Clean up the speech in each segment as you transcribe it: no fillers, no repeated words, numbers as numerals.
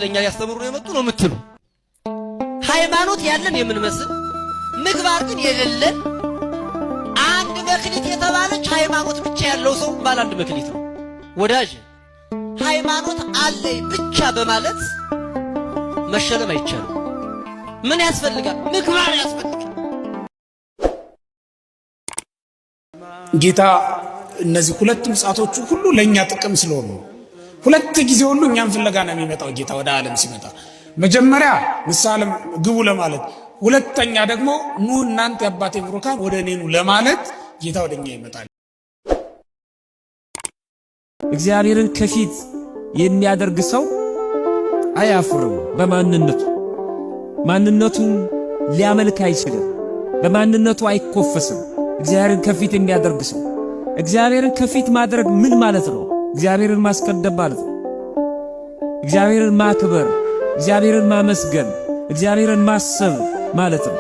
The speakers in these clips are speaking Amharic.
ለኛ ያስተምሩ የመጡ ነው የምትሉ ሃይማኖት ያለን የምንመስል ምግባር ግን የሌለን አንድ መክሊት የተባለች ሃይማኖት ብቻ ያለው ሰው ባለ አንድ መክሊት ነው። ወዳጅ ሃይማኖት አለኝ ብቻ በማለት መሸለም አይቻልም። ምን ያስፈልጋል? ምግባር ያስፈልጋል። ጌታ እነዚህ ሁለት ምጽአቶቹ ሁሉ ለኛ ጥቅም ስለሆኑ ሁለት ጊዜ ሁሉ እኛን ፍለጋ ነው የሚመጣው ጌታ ወደ ዓለም ሲመጣ። መጀመሪያ ምሳሌ ግቡ ለማለት፣ ሁለተኛ ደግሞ ኑ እናንተ የአባቴ ብሩካን ወደ እኔ ኑ ለማለት ጌታ ወደኛ ይመጣል። እግዚአብሔርን ከፊት የሚያደርግ ሰው አያፍርም። ማንነቱን ሊያመልክ አይችልም። በማንነቱ አይኮፈስም። እግዚአብሔርን ከፊት የሚያደርግ ሰው እግዚአብሔርን ከፊት ማድረግ ምን ማለት ነው? እግዚአብሔርን ማስቀደም ማለት ነው። እግዚአብሔርን ማክበር፣ እግዚአብሔርን ማመስገን፣ እግዚአብሔርን ማሰብ ማለት ነው።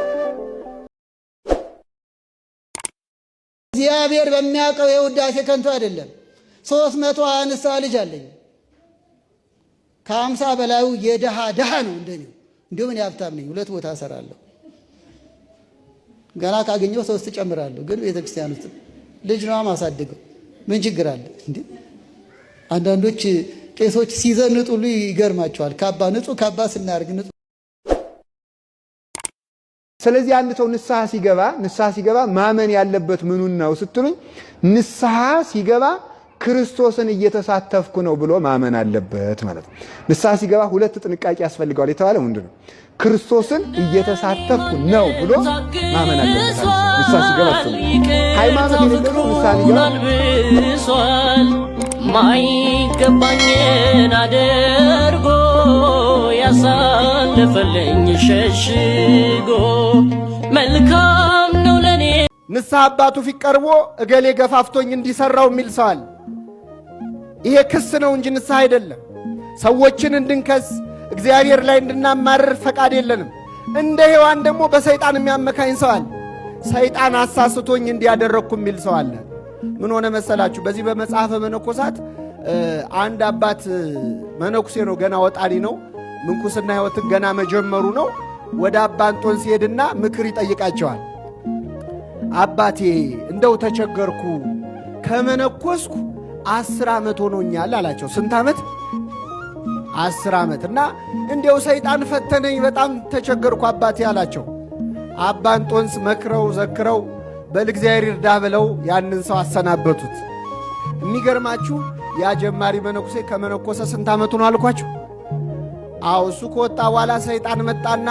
እግዚአብሔር በሚያውቀው የውዳሴ ከንቱ አይደለም። 300 ንስሐ ልጅ አለኝ። ከ50 በላዩ የደሃ ነው እንደኔው። እንዲሁም እኔ ሀብታም ነኝ፣ 2 ቦታ እሰራለሁ። ገና ካገኘው 3 ጨምራለሁ። ግን ቤተክርስቲያን ውስጥ ልጅ ነው ማሳደገው። ምን ችግር አለ እንዴ? አንዳንዶች ቄሶች ሲዘንጡሉ ይገርማቸዋል። ካባ ንጹህ ካባ ስናርግ ንጹህ። ስለዚህ አንድ ሰው ንስሐ ሲገባ ማመን ያለበት ምኑን ነው ስትሉኝ፣ ንስሐ ሲገባ ክርስቶስን እየተሳተፍኩ ነው ብሎ ማመን አለበት ማለት ነው። ንስሐ ሲገባ 2 ጥንቃቄ ያስፈልገዋል የተባለው ምንድነው? ክርስቶስን እየተሳተፍኩ ነው ብሎ ማመን አለበት። ንስሐ ሲገባ ሃይማኖት የሌለው ንስሐ ሲገባ ማይገባኝን አድርጎ ያሳለፈልኝ ሸሽጎ መልካም ነው ለኔ። ንስሐ አባቱ ፊት ቀርቦ እገሌ ገፋፍቶኝ እንዲሰራው የሚል ሰዋል። ይሄ ክስ ነው እንጂ ንስሐ አይደለም። ሰዎችን እንድንከስ እግዚአብሔር ላይ እንድናማርር ፈቃድ የለንም። እንደ ሔዋን ደግሞ በሰይጣን የሚያመካኝ ሰዋል። ሰይጣን አሳስቶኝ እንዲያደረግኩ የሚል ሰው አለ። ምን ሆነ መሰላችሁ? በዚህ በመጽሐፈ መነኮሳት አንድ አባት መነኩሴ ነው፣ ገና ወጣኒ ነው፣ ምንኩስና ሕይወትን ገና መጀመሩ ነው። ወደ አባ እንጦንስ ሲሄድና ምክር ይጠይቃቸዋል። አባቴ እንደው ተቸገርኩ፣ ከመነኮስኩ 10 ዓመት ሆኖኛል አላቸው። ስንት ዓመት? 10 ዓመት። እና እንደው ሰይጣን ፈተነኝ፣ በጣም ተቸገርኩ አባቴ አላቸው። አባ እንጦንስ መክረው ዘክረው በል እግዚአብሔር ይርዳ ብለው ያንን ሰው አሰናበቱት። የሚገርማችሁ ያ ጀማሪ መነኩሴ ከመነኮሰ ስንት ዓመቱ ነው አልኳችሁ? አዎ እሱ ከወጣ በኋላ ሰይጣን መጣና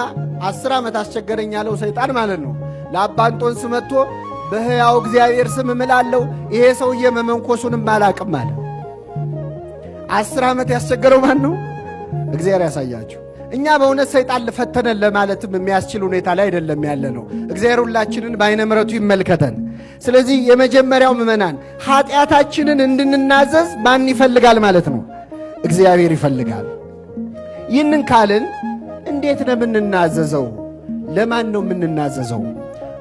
10 ዓመት አስቸገረኝ ያለው ሰይጣን ማለት ነው። ለአባ እንጦንስ መጥቶ በሕያው እግዚአብሔር ስም እምላለሁ ይሄ ሰውዬ መመንኮሱንም አላቅም አለ። 10 ዓመት ያስቸገረው ማን ነው? እግዚአብሔር ያሳያችሁ። እኛ በእውነት ሰይጣን ልፈተነን ለማለትም የሚያስችል ሁኔታ ላይ አይደለም ያለ ነው። እግዚአብሔር ሁላችንን በዓይነ ምሕረቱ ይመልከተን። ስለዚህ የመጀመሪያው ምእመናን ኃጢአታችንን እንድንናዘዝ ማን ይፈልጋል ማለት ነው? እግዚአብሔር ይፈልጋል። ይህንን ካልን እንዴት ነው የምንናዘዘው? ለማን ነው የምንናዘዘው?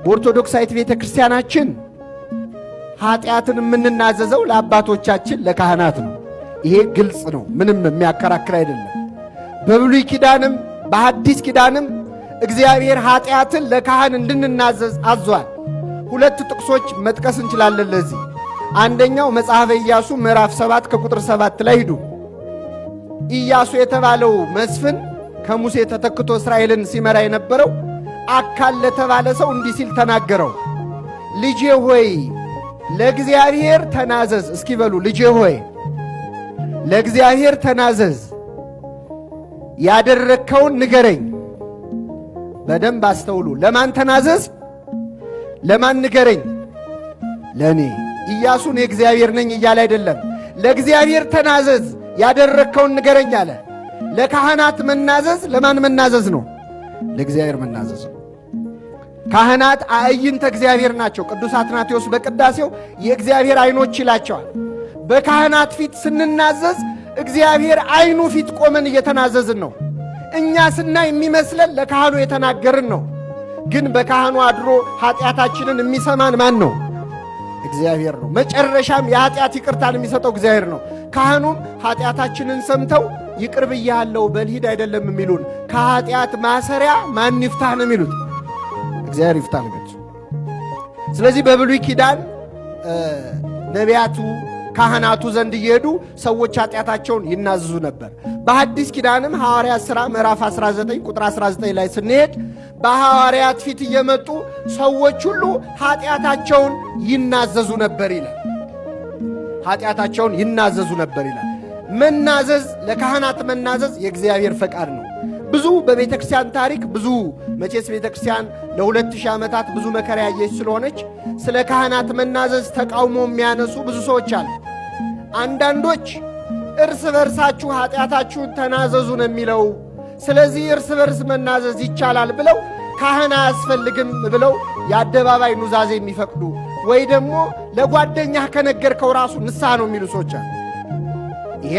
በኦርቶዶክሳዊት ቤተ ክርስቲያናችን ኃጢአትን የምንናዘዘው ለአባቶቻችን ለካህናት ነው። ይሄ ግልጽ ነው፣ ምንም የሚያከራክር አይደለም። በብሉይ ኪዳንም በሐዲስ ኪዳንም እግዚአብሔር ኃጢአትን ለካህን እንድንናዘዝ አዟል። 2 ጥቅሶች መጥቀስ እንችላለን ለዚህ። አንደኛው መጽሐፈ ኢያሱ ምዕራፍ 7 ከቁጥር 7 ላይ ሂዱ። ኢያሱ የተባለው መስፍን ከሙሴ ተተክቶ እስራኤልን ሲመራ የነበረው አካል ለተባለ ሰው እንዲህ ሲል ተናገረው። ልጄ ሆይ ለእግዚአብሔር ተናዘዝ። እስኪ በሉ ልጄ ሆይ ለእግዚአብሔር ተናዘዝ፣ ያደረግከውን ንገረኝ። በደንብ አስተውሉ። ለማን ተናዘዝ? ለማን ንገረኝ? ለኔ። ኢያሱን የእግዚአብሔር ነኝ እያለ አይደለም። ለእግዚአብሔር ተናዘዝ፣ ያደረግከውን ንገረኝ አለ። ለካህናት መናዘዝ ለማን መናዘዝ ነው? ለእግዚአብሔር መናዘዝ ነው። ካህናት አዕይንተ እግዚአብሔር ናቸው። ቅዱስ አትናቴዎስ በቅዳሴው የእግዚአብሔር ዓይኖች ይላቸዋል። በካህናት ፊት ስንናዘዝ እግዚአብሔር ዓይኑ ፊት ቆመን እየተናዘዝን ነው። እኛ ስናይ የሚመስለን ለካህኑ የተናገርን ነው። ግን በካህኑ አድሮ ኃጢአታችንን የሚሰማን ማን ነው? እግዚአብሔር ነው። መጨረሻም የኃጢአት ይቅርታን የሚሰጠው እግዚአብሔር ነው። ካህኑም ኃጢአታችንን ሰምተው ይቅር ብያለሁ በል ሂድ አይደለም የሚሉን። ከኃጢአት ማሰሪያ ማን ይፍታህ ነው የሚሉት? እግዚአብሔር ይፍታህ ልጆች። ስለዚህ በብሉይ ኪዳን ነቢያቱ ካህናቱ ዘንድ እየሄዱ ሰዎች ኃጢአታቸውን ይናዘዙ ነበር። በሐዲስ ኪዳንም ሐዋርያት ሥራ ምዕራፍ 19 ቁጥር 19 ላይ ስንሄድ በሐዋርያት ፊት እየመጡ ሰዎች ሁሉ ኃጢአታቸውን ይናዘዙ ነበር ይላል። ኃጢአታቸውን ይናዘዙ ነበር ይላል። መናዘዝ፣ ለካህናት መናዘዝ የእግዚአብሔር ፈቃድ ነው። ብዙ በቤተ ክርስቲያን ታሪክ ብዙ መቼስ ቤተ ክርስቲያን ለ2000 ዓመታት ብዙ መከራ ያየች ስለሆነች ስለ ካህናት መናዘዝ ተቃውሞ የሚያነሱ ብዙ ሰዎች አሉ። አንዳንዶች እርስ በርሳችሁ ኃጢአታችሁን ተናዘዙ ነው የሚለው፣ ስለዚህ እርስ በርስ መናዘዝ ይቻላል ብለው ካህን አያስፈልግም ብለው የአደባባይ ኑዛዜ የሚፈቅዱ ወይ ደግሞ ለጓደኛህ ከነገርከው ራሱ ንስሐ ነው የሚሉ ሰዎች አሉ። ይሄ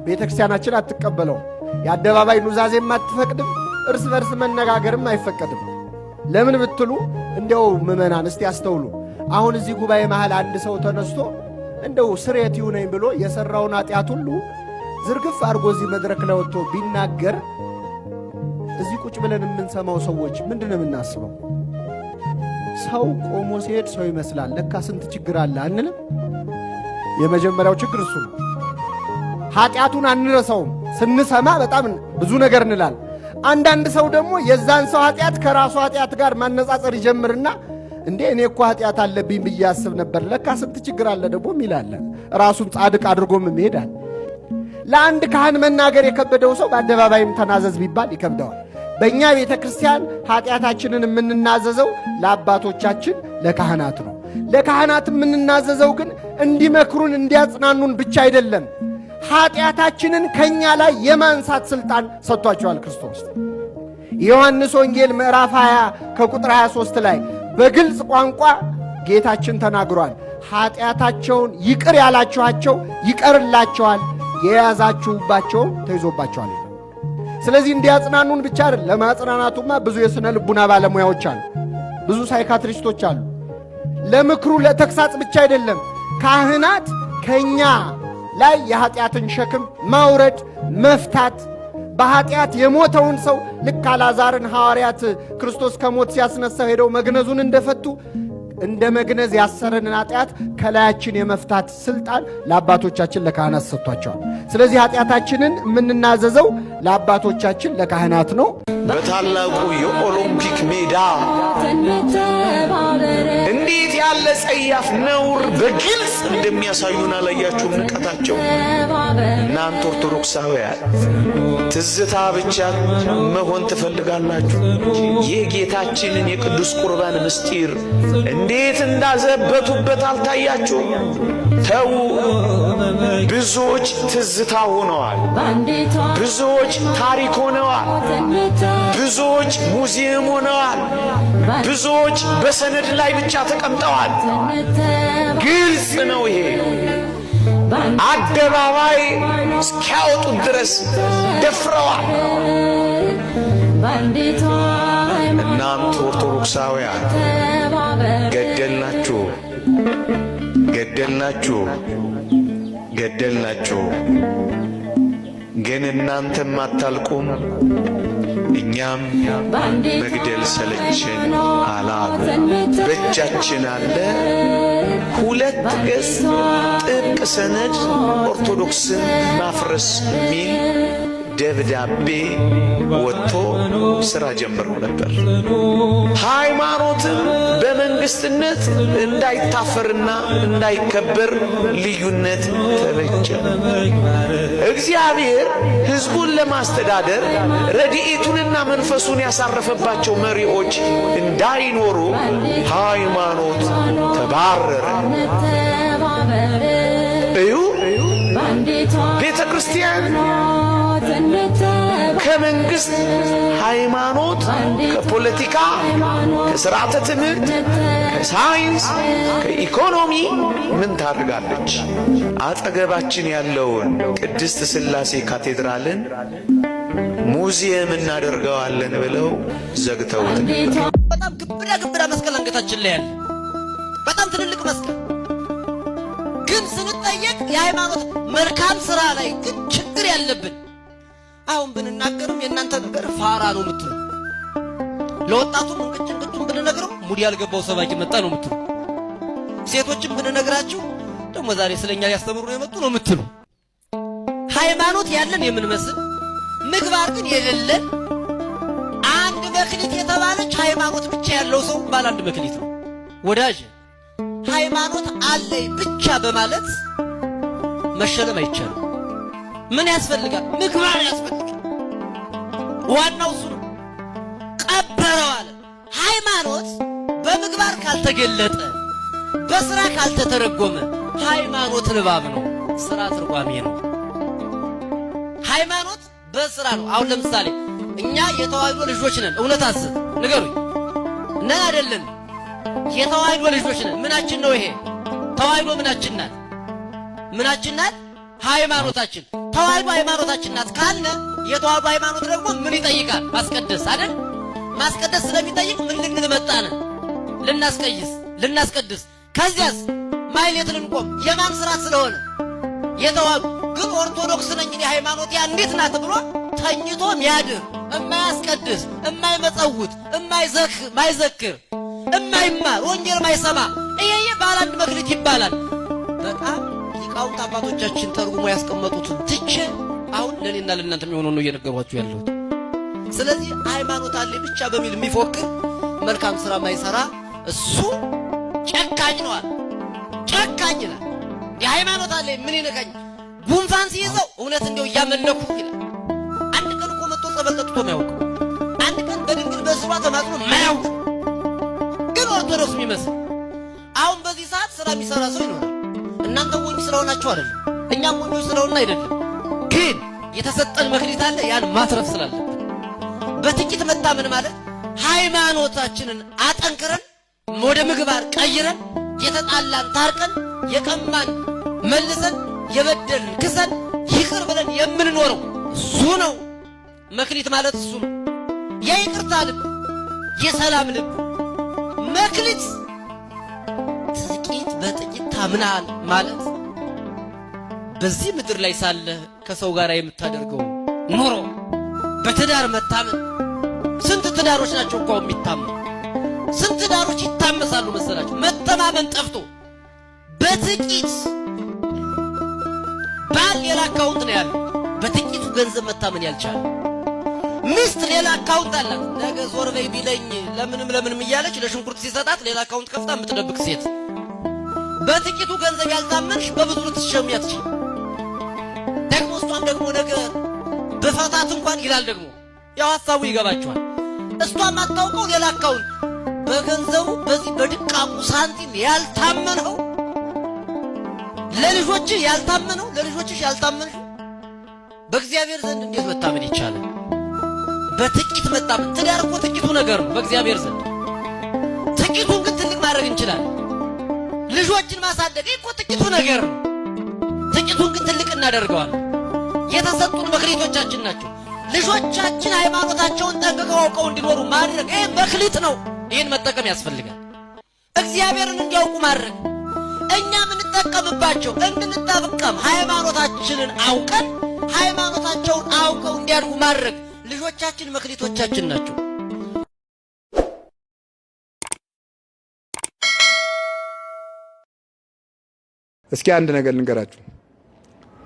ቤተ ክርስቲያናችን አትቀበለው። የአደባባይ ኑዛዜም አትፈቅድም፣ እርስ በርስ መነጋገርም አይፈቀድም። ለምን ብትሉ እንደው ምዕመናን እስቲ ያስተውሉ። አሁን እዚህ ጉባኤ መሃል አንድ ሰው ተነስቶ እንደው ስርየት ይሁነኝ ብሎ የሰራውን ኃጢአት ሁሉ ዝርግፍ አድርጎ እዚህ መድረክ ላይ ወጥቶ ቢናገር እዚህ ቁጭ ብለን የምንሰማው ሰዎች ምንድን ነው የምናስበው? ሰው ቆሞ ሲሄድ ሰው ይመስላል፣ ለካ ስንት ችግር አለ አንልም? የመጀመሪያው ችግር እሱ ነው። ኃጢአቱን አንረሳውም። ስንሰማ በጣም ብዙ ነገር እንላል። አንዳንድ ሰው ደግሞ የዛን ሰው ኃጢአት ከራሱ ኃጢአት ጋር ማነጻጸር ይጀምርና እንዴ እኔ እኮ ኃጢአት አለብኝ ብዬ አስብ ነበር፣ ለካ ስንት ችግር አለ ደግሞ ይላል። ራሱን ጻድቅ አድርጎም ይሄዳል። ለአንድ ካህን መናገር የከበደው ሰው በአደባባይም ተናዘዝ ቢባል ይከብደዋል። በእኛ ቤተ ክርስቲያን ኃጢአታችንን የምንናዘዘው ለአባቶቻችን ለካህናት ነው። ለካህናት የምንናዘዘው ግን እንዲመክሩን እንዲያጽናኑን ብቻ አይደለም፣ ኃጢአታችንን ከኛ ላይ የማንሳት ሥልጣን ሰጥቷቸዋል ክርስቶስ። የዮሐንስ ወንጌል ምዕራፍ 20 ከቁጥር 23 ላይ በግልጽ ቋንቋ ጌታችን ተናግሯል። ኃጢአታቸውን ይቅር ያላችኋቸው ይቀርላቸዋል፣ የያዛችሁባቸውን ተይዞባቸዋል። ስለዚህ እንዲያጽናኑን ብቻ አይደል፣ ለማጽናናቱማ ብዙ የሥነ ልቡና ባለሙያዎች አሉ፣ ብዙ ሳይካትሪስቶች አሉ። ለምክሩ ለተግሳጽ ብቻ አይደለም፣ ካህናት ከኛ ላይ የኃጢአትን ሸክም ማውረድ መፍታት፣ በኃጢአት የሞተውን ሰው ልክ አልዓዛርን ሐዋርያት ክርስቶስ ከሞት ሲያስነሳው ሄደው መግነዙን እንደፈቱ እንደ መግነዝ ያሰረንን ኃጢአት ከላያችን የመፍታት ሥልጣን ለአባቶቻችን ለካህናት ሰጥቷቸዋል። ስለዚህ ኃጢአታችንን የምንናዘዘው ለአባቶቻችን ለካህናት ነው። በታላቁ የኦሎምፒክ ሜዳ እንዴት ያለ ጸያፍ ነውር በግልጽ እንደሚያሳዩን አላያችሁም? ንቀታቸው። እናንተ ኦርቶዶክሳውያን ትዝታ ብቻ መሆን ትፈልጋላችሁ? የጌታችንን የቅዱስ ቁርባን ምስጢር እንዴት እንዳዘበቱበት አልታያችሁም? ተው። ብዙዎች ትዝታ ሆነዋል፣ ብዙዎች ታሪክ ሆነዋል፣ ብዙዎች ሙዚየም ሆነዋል፣ ብዙዎች በሰነድ ላይ ብቻ ተቀምጠዋል። ግልጽ ነው ይሄ። አደባባይ እስኪያወጡት ድረስ ደፍረዋል። እናንተ ኦርቶዶክሳውያን ገደልናችሁ፣ ገደልናችሁ፣ ገደልናችሁ። ግን እናንተም አታልቁም፣ እኛም መግደል ሰለችን አላሉ። በእጃችን አለ 2 ገጽ ጥብቅ ሰነድ ኦርቶዶክስን ማፍረስ የሚል ደብዳቤ ወጥቶ ሥራ ጀምረው ነበር። ሃይማኖትም በመንግስትነት እንዳይታፈርና እንዳይከበር ልዩነት ተበጀ። እግዚአብሔር ሕዝቡን ለማስተዳደር ረድኤቱንና መንፈሱን ያሳረፈባቸው መሪዎች እንዳይኖሩ ሃይማኖት ተባረረ። እዩ፣ ቤተ ክርስቲያን ከመንግስት ሃይማኖት፣ ከፖለቲካ፣ ከሥርዓተ ትምህርት፣ ከሳይንስ፣ ከኢኮኖሚ ምን ታደርጋለች? አጠገባችን ያለውን ቅድስት ሥላሴ ካቴድራልን ሙዚየም እናደርገዋለን ብለው ዘግተውት። በጣም ግብዳ መስቀል አንገታችን ላይ ያለ በጣም ትልልቅ መስቀል ግን ስንጠየቅ የሃይማኖት መልካም ሥራ ላይ ግን ችግር ያለብን አሁን ብንናገርም የእናንተ ነገር ፋራ ነው የምትሉ፣ ለወጣቱም እንቅጭን ብንነግረው ሙድ ያልገባው ሰባኪ መጣ ነው የምትሉ፣ ሴቶችም ብንነግራችሁ ደግሞ ዛሬ ስለኛ ሊያስተምሩ ነው የመጡ ነው የምትሉ፣ ሃይማኖት ያለን የምንመስል ምግባር ግን የሌለን አንድ መክሊት የተባለች ሃይማኖት ብቻ ያለው ሰው ባለ አንድ መክሊት ነው። ወዳጅ ሃይማኖት አለኝ ብቻ በማለት መሸለም አይቻልም። ምን ያስፈልጋል? ምግባር ያስፈልጋል። ዋናው እሱ ነው። ቀበረው አለ። ሃይማኖት በምግባር ካልተገለጠ፣ በስራ ካልተተረጎመ ሃይማኖት ንባብ ነው፣ ስራ ትርጓሜ ነው። ሃይማኖት በስራ ነው። አሁን ለምሳሌ እኛ የተዋህዶ ልጆች ነን። እውነት አስብ ንገሩኝ፣ ነን አይደለን? የተዋህዶ ልጆች ነን። ምናችን ነው ይሄ? ተዋህዶ ምናችን ናት? ምናችን ናት? ሃይማኖታችን። ተዋህዶ ሃይማኖታችን ናት ካልነ የተዋህዶ ሃይማኖት ደግሞ ምን ይጠይቃል? ማስቀደስ አይደል? ማስቀደስ ስለሚጠይቅ ምን ልንል መጣን? ልናስቀድስ። ከዚያስ ማይሌት ልንቆም። የማን ስራ ስለሆነ? የተዋህዶ። ግን ኦርቶዶክስ ነኝ እኔ ሃይማኖት እንዴት ናት ብሎ ተኝቶ ሚያድር እማያስቀድስ፣ እማይመጸውት፣ እማይዘክር፣ እማይማር፣ ወንጌል ማይሰማ ይሄ ባለ አንድ መክሊት ይባላል። በጣም ሊቃውንት አባቶቻችን ተርጉሞ ያስቀመጡትን ትቼ አሁን ለኔና ለእናንተ የሚሆነው ነው እየነገሯችሁ ያለሁት። ስለዚህ ሃይማኖት አለ ብቻ በሚል የሚፎክር መልካም ስራ ማይሰራ እሱ ጨካኝ ነው አለ። ጨካኝ ይላል። የሃይማኖት አለ ምን ይነካኝ? ጉንፋን ሲይዘው እውነት እንደው እያመለኩ ይላል። አንድ ቀን እኮ መጥቶ ጸበል ጠጥቶ ማያውቅ፣ አንድ ቀን በድንግል በስሯ ተማጥኖ ማያውቅ ግን ኦርቶዶክስ የሚመስል አሁን በዚህ ሰዓት ስራ የሚሰራ ሰው ይኖራል። እናንተ ሞኝ ስለሆናችሁ አይደለም፣ እኛም ሞኞች ስለሆንን አይደለም። ግን የተሰጠን መክሊት አለ፣ ያን ማትረፍ ስላለብን በጥቂት መታመን ማለት ሃይማኖታችንን አጠንክረን ወደ ምግባር ቀይረን የተጣላን ታርቀን የቀማን መልሰን የበደልን ክሰን ይቅር ብለን የምንኖረው እሱ ነው። መክሊት ማለት እሱ ነው። የይቅርታ ልብ፣ የሰላም ልብ። መክሊት ጥቂት በጥቂት ታምናል ማለት በዚህ ምድር ላይ ሳለ ከሰው ጋር የምታደርገው ኑሮ በትዳር መታመን። ስንት ትዳሮች ናቸው እኮ የሚታመኑ? ስንት ትዳሮች ይታመሳሉ መሰላችሁ? መተማመን ጠፍቶ በጥቂት ባል ሌላ አካውንት ነው ያለው፣ በጥቂቱ ገንዘብ መታመን ያልቻለ ሚስት ሌላ አካውንት አላት። ነገ ዞር በይ ቢለኝ ለምንም እያለች ለሽንኩርት ሲሰጣት ሌላ አካውንት ከፍታ የምትደብቅ ሴት። በጥቂቱ ገንዘብ ያልታመንሽ በብዙ ልትሸሚ አትችይም። ደግሞ እሷም ደግሞ ነገ በፈታት እንኳን ይላል ደግሞ ያው ሐሳቡ ይገባቸዋል። እሷም አታውቀው ሌላ አካውንት በገንዘቡ በዚህ በድቃቁ ሳንቲም ያልታመነው ለልጆችሽ ያልታመንሽ በእግዚአብሔር ዘንድ እንዴት መታመን ይቻላል? በጥቂት መታመን። ትዳር እኮ ጥቂቱ ነገር ነው በእግዚአብሔር ዘንድ። ጥቂቱን ግን ትልቅ ማድረግ እንችላለን። ልጆችን ማሳደግ እኮ ጥቂቱ ነገር ነው። ጥቂቱን ግን ትልቅ እናደርገዋለን። የተሰጡን መክሊቶቻችን ናቸው። ልጆቻችን ሃይማኖታቸውን ጠንቅቀው አውቀው እንዲኖሩ ማድረግ ይሄ መክሊት ነው። ይህን መጠቀም ያስፈልጋል። እግዚአብሔርን እንዲያውቁ ማድረግ፣ እኛ የምንጠቀምባቸው እንድንጠቀም ሃይማኖታችንን አውቀን ሃይማኖታቸውን አውቀው እንዲያድጉ ማድረግ። ልጆቻችን መክሊቶቻችን ናቸው። እስኪ አንድ ነገር ልንገራችሁ።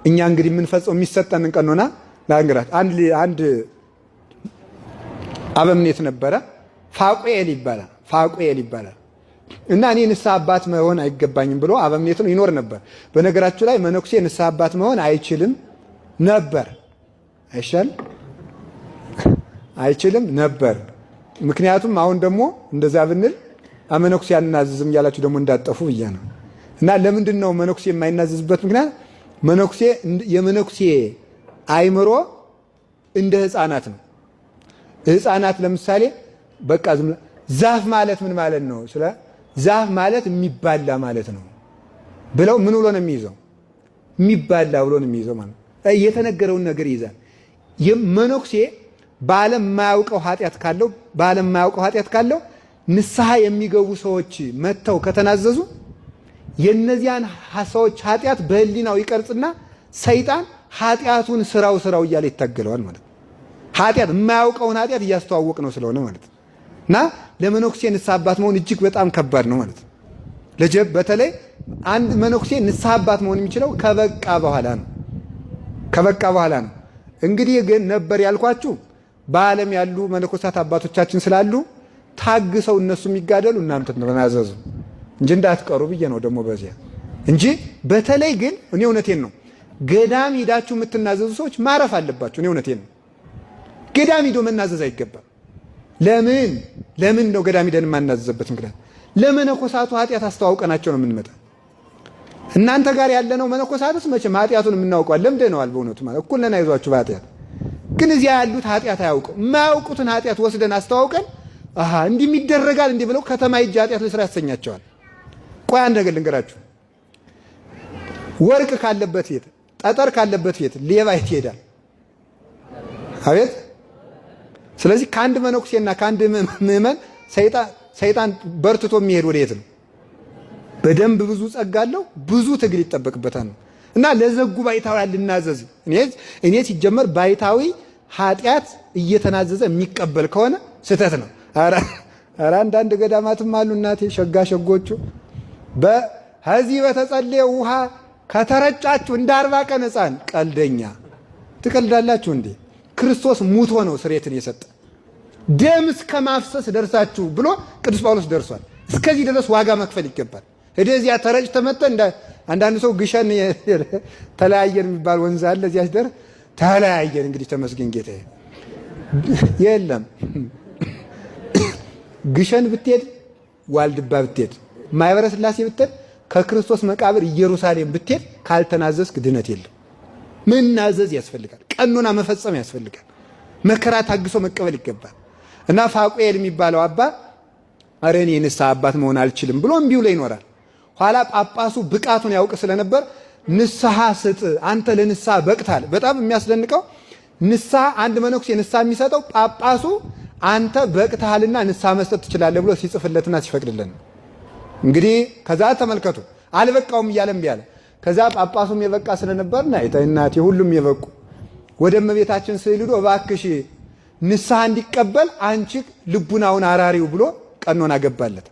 እኛ እንግዲህ የምንፈጽመው የሚሰጠንን ቀኖና ላንገራችሁ። አንድ አበምኔት ነበረ፣ ፋቁኤል ይባላል። እና እኔ ንስሐ አባት መሆን አይገባኝም ብሎ አበምኔት ነው ይኖር ነበር። በነገራችሁ ላይ መነኩሴ ንስሐ አባት መሆን አይችልም ነበር። አይችልም ነበር። ምክንያቱም አሁን ደግሞ እንደዛ ብንል መነኩሴ አናዝዝም እያላችሁ ደግሞ እንዳጠፉ ብዬ ነው። እና ለምንድን ነው መነኩሴ የማይናዘዝበት ምክንያት? የመነኩሴ አይምሮ እንደ ህፃናት ነው። ህፃናት ለምሳሌ በቃ ዛፍ ማለት ምን ማለት ነው? ስለ ዛፍ ማለት የሚባላ ማለት ነው ብለው ምን ብሎ ነው የሚይዘው? የሚባላ ብሎ ነው የሚይዘው ማለት የተነገረውን ነገር ይይዛል። መነኩሴ በዓለም የማያውቀው ኃጢአት ካለው ንስሐ የሚገቡ ሰዎች መጥተው ከተናዘዙ የነዚያን ሰዎች ኃጢአት በህሊናው ይቀርጽና ሰይጣን ኃጢአቱን ስራው እያለ ይታገለዋል ማለት ነው። ኃጢአት የማያውቀውን ኃጢአት እያስተዋወቅ ነው ስለሆነ ማለት ነው። እና ለመነኩሴ ንስሐ አባት መሆን እጅግ በጣም ከባድ ነው ማለት ነው። በተለይ አንድ መነኩሴ ንስሐ አባት መሆን የሚችለው ከበቃ በኋላ ነው። ከበቃ በኋላ ነው። እንግዲህ ግን ነበር ያልኳችሁ በዓለም ያሉ መነኮሳት አባቶቻችን ስላሉ ታግሰው እነሱ የሚጋደሉ እናንተ ተናዘዙ እንጂ እንዳትቀሩ ብዬ ነው ደግሞ በዚያ እንጂ። በተለይ ግን እኔ እውነቴን ነው ገዳም ሂዳችሁ የምትናዘዙ ሰዎች ማረፍ አለባችሁ። እኔ እውነቴን ነው ገዳም ሂዶ መናዘዝ አይገባም። ለምን ነው ገዳም ሂደን የማናዘዝበት ምክንያት? ለመነኮሳቱ ኃጢአት አስተዋውቀናቸው ነው የምንመጣ። እናንተ ጋር ያለነው መነኮሳትስ መቼም ኃጢአቱን የምናውቀዋል ለምደነዋል። በእውነቱ ማለት እኩል ነን አይዟችሁ በኃጢአት ግን እዚያ ያሉት ኃጢአት አያውቀው። የማያውቁትን ኃጢአት ወስደን አስተዋውቀን እንዲህ ይደረጋል እንዲህ ብለው ከተማ ሂጅ ኃጢአት ልስራ ያሰኛቸዋል። ቆይ አንድ ነገር ልንገራችሁ። ወርቅ ካለበት ቤት፣ ጠጠር ካለበት ቤት ሌባ የት ይሄዳል? አቤት። ስለዚህ ከአንድ መነኩሴና ከአንድ ምዕመን ሰይጣን በርትቶ የሚሄድ ወደ የት ነው? በደንብ ብዙ ጸጋ አለው፣ ብዙ ትግል ይጠበቅበታል። እና ለዘጉ ባይታውያን ልናዘዝ። እኔ ሲጀመር ባይታዊ ኃጢአት እየተናዘዘ የሚቀበል ከሆነ ስህተት ነው። ኧረ አንዳንድ ገዳማትም አሉ እናቴ ሸጎቹ በዚህ በተጸለየ ውሃ ከተረጫችሁ እንደ 40 ቀን ሕፃን ቀልደኛ ትቀልዳላችሁ እንዴ? ክርስቶስ ሙቶ ነው ስርየትን የሰጠ። ደም እስከ ማፍሰስ ደርሳችሁ ብሎ ቅዱስ ጳውሎስ ደርሷል። እስከዚህ ድረስ ዋጋ መክፈል ይገባል። እዚያ ተረጭ ተመጠ እንደ አንዳንድ ሰው ግሸን ተለያየን የሚባል ወንዝ አለ። እዚያ ሲደር ተለያየን እንግዲህ ተመስገን ጌታዬ። የለም ግሸን ብትሄድ፣ ዋልድባ ብትሄድ፣ ማኅበረ ሥላሴ ብትሄድ፣ ከክርስቶስ መቃብር ኢየሩሳሌም ብትሄድ ካልተናዘዝክ ድነት የለም። መናዘዝ ያስፈልጋል። ቀኖና መፈጸም ያስፈልጋል። መከራ ታግሶ መቀበል ይገባል። እና ፋቁኤል የሚባለው አባ ኧረ እኔ ንስሐ አባት መሆን አልችልም ብሎ እምቢ ብሎ ይኖራል። ኋላ ጳጳሱ ብቃቱን ያውቅ ስለነበር ንስሐ ስጥ አንተ ለንስሐ በቅታል። በጣም የሚያስደንቀው ንስሐ አንድ መነኩሴ ንስሐ የሚሰጠው ጳጳሱ አንተ በቅታልና ንስሐ መስጠት ትችላለህ ብሎ ሲጽፍለትና ሲፈቅድልን። እንግዲህ ከዛ ተመልከቱ አልበቃውም እያለ እምቢ አለ። ከዛ ጳጳሱም የበቃ ስለነበርና እናቴ ሁሉም የበቁ ወደ እመቤታችን ስዕል ሄዶ እባክሽ ንስሐ እንዲቀበል አንቺ ልቡናውን አራሪው ብሎ ቀኖና ገባለት።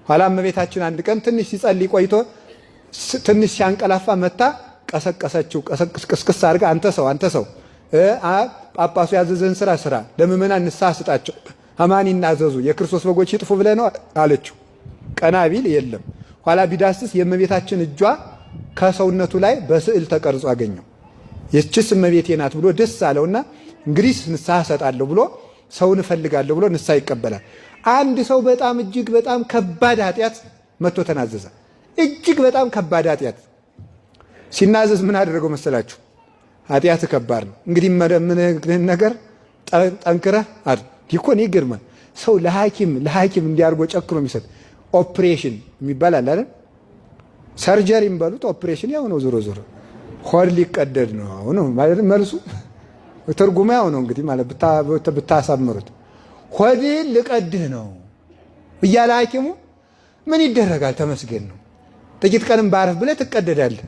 ኋላ እመቤታችን አንድ ቀን ትንሽ ሲጸልይ ቆይቶ ትንሽ ሲያንቀላፋ መታ ቀሰቀሰችው። ቅስቅስ አድርጋ አንተ ሰው ጳጳሱ ያዘዘን ስራ ለምእመናን ንስሐ ስጣቸው፣ አማን ይናዘዙ፣ የክርስቶስ በጎች ይጥፉ ብለህ ነው አለችው። ቀና ቢል የለም። ኋላ ቢዳስስ የእመቤታችን እጇ ከሰውነቱ ላይ በስዕል ተቀርጾ አገኘው። ይህችስ እመቤቴ ናት ብሎ ደስ አለውና እንግዲህ ንስሐ ሰጣለሁ ብሎ ሰውን እፈልጋለሁ ብሎ ንስሐ ይቀበላል። አንድ ሰው በጣም እጅግ በጣም ከባድ ኃጢአት መጥቶ ተናዘዘ። እጅግ በጣም ከባድ ኃጢአት ሲናዘዝ ምን አደረገው መሰላችሁ? ኃጢአት ከባድ ነው። እንግዲህ ምን ነገር ጠንክረህ ይኮን ይገርማል። ሰው ለሐኪም እንዲያርጎ ጨክኖ የሚሰጥ ኦፕሬሽን የሚባል አለ አይደል? ሰርጀሪም በሉት ኦፕሬሽን ያው ነው። ዞሮ ሆድ ሊቀደድ ነው ማለት መልሱ ትርጉሙ ያው ነው። እንግዲህ ማለት ብታሳምሩት ሆድን ልቀድህ ነው እያለ ሐኪሙ ምን ይደረጋል ተመስገን ነው። ጥቂት ቀንም ባረፍ ብለህ ትቀደዳለህ።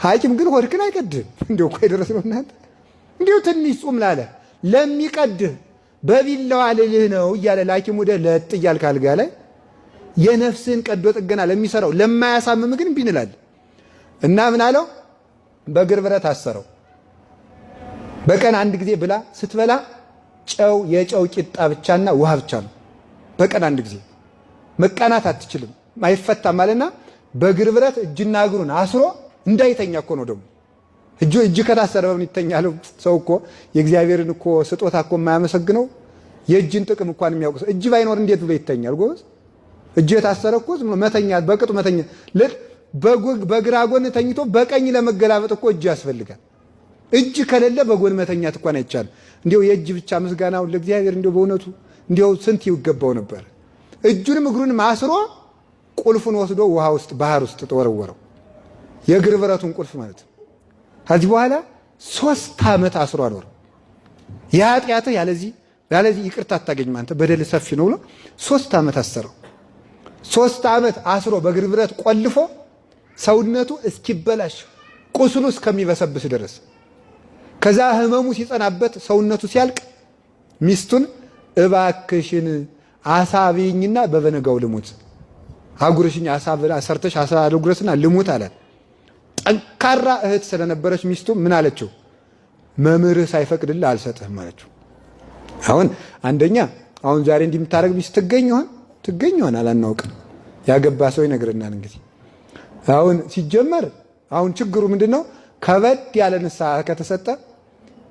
ሐኪም ግን ሆድክን አይቀድህም። እንዲሁ እኮ የደረስ ነው እናንተ። እንዲሁ ትንሽ ጹም ላለ ለሚቀድህ በቢላዋ ልልህ ነው እያለ ለሐኪሙ ለጥ እያልክ አልጋ ላይ የነፍስን ቀዶ ጥገና ለሚሰራው ለማያሳምም ግን እምቢ እንላለን። እና ምን አለው? በእግር ብረት አሰረው። በቀን አንድ ጊዜ ብላ። ስትበላ የጨው ቂጣ ብቻና ውሃ ብቻ ነው። በቀን አንድ ጊዜ መቃናት አትችልም፣ አይፈታም አለና በእግር ብረት እጅና እግሩን አስሮ እንዳይተኛ እኮ ነው። ደግሞ እጅ ከታሰረ በምን ይተኛል? ሰው እኮ የእግዚአብሔርን እኮ ስጦታ እኮ የማያመሰግነው የእጅን ጥቅም እንኳን የሚያውቅ ሰው እጅ ባይኖር እንዴት ብሎ ይተኛል? ጎበዝ እጅ የታሰረ እኮ መተኛት በቅጡ መተኛት። በግራ ጎን ተኝቶ በቀኝ ለመገላበጥ እኮ እጅ ያስፈልጋል። እጅ ከሌለ በጎን መተኛት እንኳን አይቻልም። እንዲያው የእጅ ብቻ ምስጋናው ለእግዚአብሔር እንዲያው በእውነቱ እንዲያው ስንት ይገባው ነበር። እጁንም እግሩንም አስሮ ቁልፉን ወስዶ ውሃ ውስጥ ባህር ውስጥ ተወረወረው። የእግር ብረቱን ቁልፍ ማለት ነው። ከዚህ በኋላ 3 ዓመት አስሮ አኖረው። የኃጢአትህ ያለዚህ ይቅርታ አታገኝም አንተ በደል ሰፊ ነው ብሎ 3 ዓመት አሰረው። 3 ዓመት አስሮ በእግር ብረት ቆልፎ ሰውነቱ እስኪበላሽ ቁስሉ እስከሚበሰብስ ድረስ ከዛ ህመሙ ሲጸናበት ሰውነቱ ሲያልቅ ሚስቱን እባክሽን አሳብኝና በበነጋው ልሙት፣ አጉርሽኝ ሰርተሽ አሳ ልጉረስና ልሙት አላት። ጠንካራ እህት ስለነበረች ሚስቱ ምን አለችው? መምህርህ ሳይፈቅድልህ አልሰጥህም አለችው። አሁን አንደኛ አሁን ዛሬ እንዲምታረግ ሚስት ትገኝ ይሆን አላናውቅም። ያገባ ሰው ይነግረናል። እንግዲህ አሁን ሲጀመር አሁን ችግሩ ምንድነው? ከበድ ያለ ንስሐ ከተሰጠ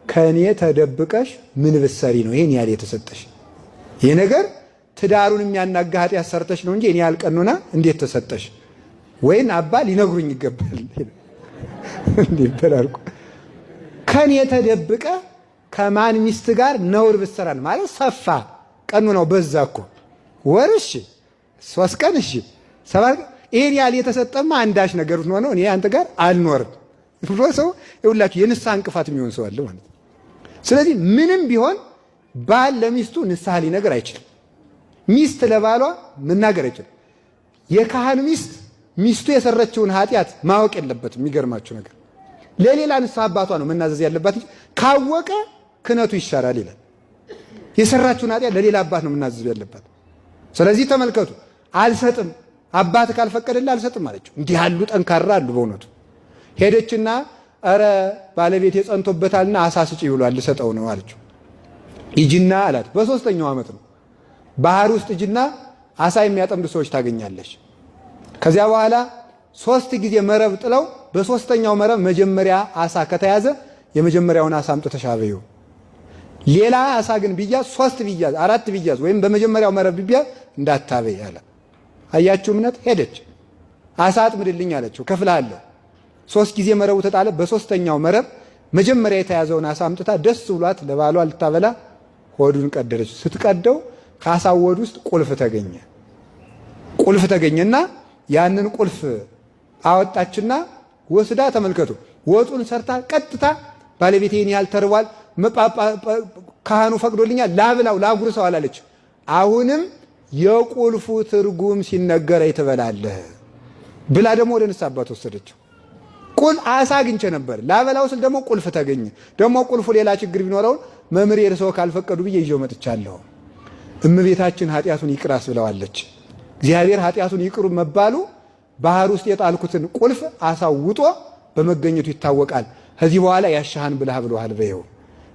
ከኔ ተደብቀሽ ምን ብትሰሪ ነው ይሄን ያለ የተሰጠሽ? ይሄ ነገር ትዳሩን የሚያናጋ ኃጢአት ሰርተሽ ነው እንጂ እኔ ያልቀኑና እንዴት ተሰጠሽ? ወይን አባ ሊነግሩኝ ይገባል እንዴ በላልኩ ከኔ ተደብቀ ከማን ሚስት ጋር ነውር ብትሰራን ማለት ሰፋ ቀኑ ነው በዛ እኮ ወርሽ 3 ቀን እሺ 7 ይሄን ያለ የተሰጠማ አንዳች ነገር ነው እኔ አንተ ጋር አልኖርም ብሎ ሰው ይውላችሁ የንስሐ እንቅፋት የሚሆን ሰው አለ ማለት። ስለዚህ ምንም ቢሆን ባል ለሚስቱ ንስሐ ሊነገር አይችልም። ሚስት ለባሏ መናገር አይችልም። የካህን ሚስቱ የሰረችውን ኃጢአት ማወቅ የለበትም። የሚገርማችሁ ነገር ለሌላ ንስሐ አባቷ ነው መናዘዝ ያለባት እንጂ ካወቀ ክህነቱ ይሻራል ይላል። የሰራችውን ኃጢአት ለሌላ አባት ነው መናዘዝ ያለባት። ስለዚህ ተመልከቱ፣ አልሰጥም አባት ካልፈቀደልህ አልሰጥም አለችው። እንዲህ ያሉ ጠንካራ አሉ በእውነቱ። ሄደችና ኧረ ባለቤት የጸንቶበታልና አሳ ስጪ ብሏል ልሰጠው ነው አለችው። ሂጂና አላት። በ3ኛው ዓመት ነው ባህር ውስጥ ሂጂና አሳ የሚያጠምዱ ሰዎች ታገኛለሽ። ከዚያ በኋላ 3 ጊዜ መረብ ጥለው በ3ኛው መረብ መጀመሪያ አሳ ከተያዘ የመጀመሪያውን አሳ አምጥተሽ አበይው። ሌላ አሳ ግን ቢያዝ 3 ቢያዝ 4 ቢያዝ ወይም በመጀመሪያው መረብ ቢያዝ እንዳታበይ አለ። አያችሁ እምነት። ሄደች አሳ አጥምድልኝ አለችው። ከፍላለሁ 3 ጊዜ መረቡ ተጣለ። በ3ኛው መረብ መጀመሪያ የተያዘውን አሳ አምጥታ ደስ ብሏት ለባሏ ልታበላ ሆዱን ቀደደች። ስትቀደው ከአሳው ሆድ ውስጥ ቁልፍ ተገኘና ያንን ቁልፍ አወጣችና ወስዳ ተመልከቱ ወጡን ሰርታ ቀጥታ ባለቤቴን ያህል ተርቧል ካህኑ ፈቅዶልኛል ላብላው ላጉርሰው አላለች። አሁንም የቁልፉ ትርጉም ሲነገረኝ ትበላለህ ብላ ደግሞ ወደ ንስሐ አባት ወሰደችው። አሳ አግኝቼ ነበር ላበላው ስል ደግሞ ቁልፍ ተገኘ። ደግሞ ቁልፉ ሌላ ችግር ቢኖረው መምህር የርሰው ካልፈቀዱ ብዬ ይዤው መጥቻለሁ። እመቤታችን ኃጢአቱን ይቅራስ ብለዋለች። እግዚአብሔር ኃጢአቱን ይቅሩ መባሉ ባህር ውስጥ የጣልኩትን ቁልፍ አሳውጦ በመገኘቱ ይታወቃል። ከዚህ በኋላ ያሻህን ብለህ ብለዋል በይው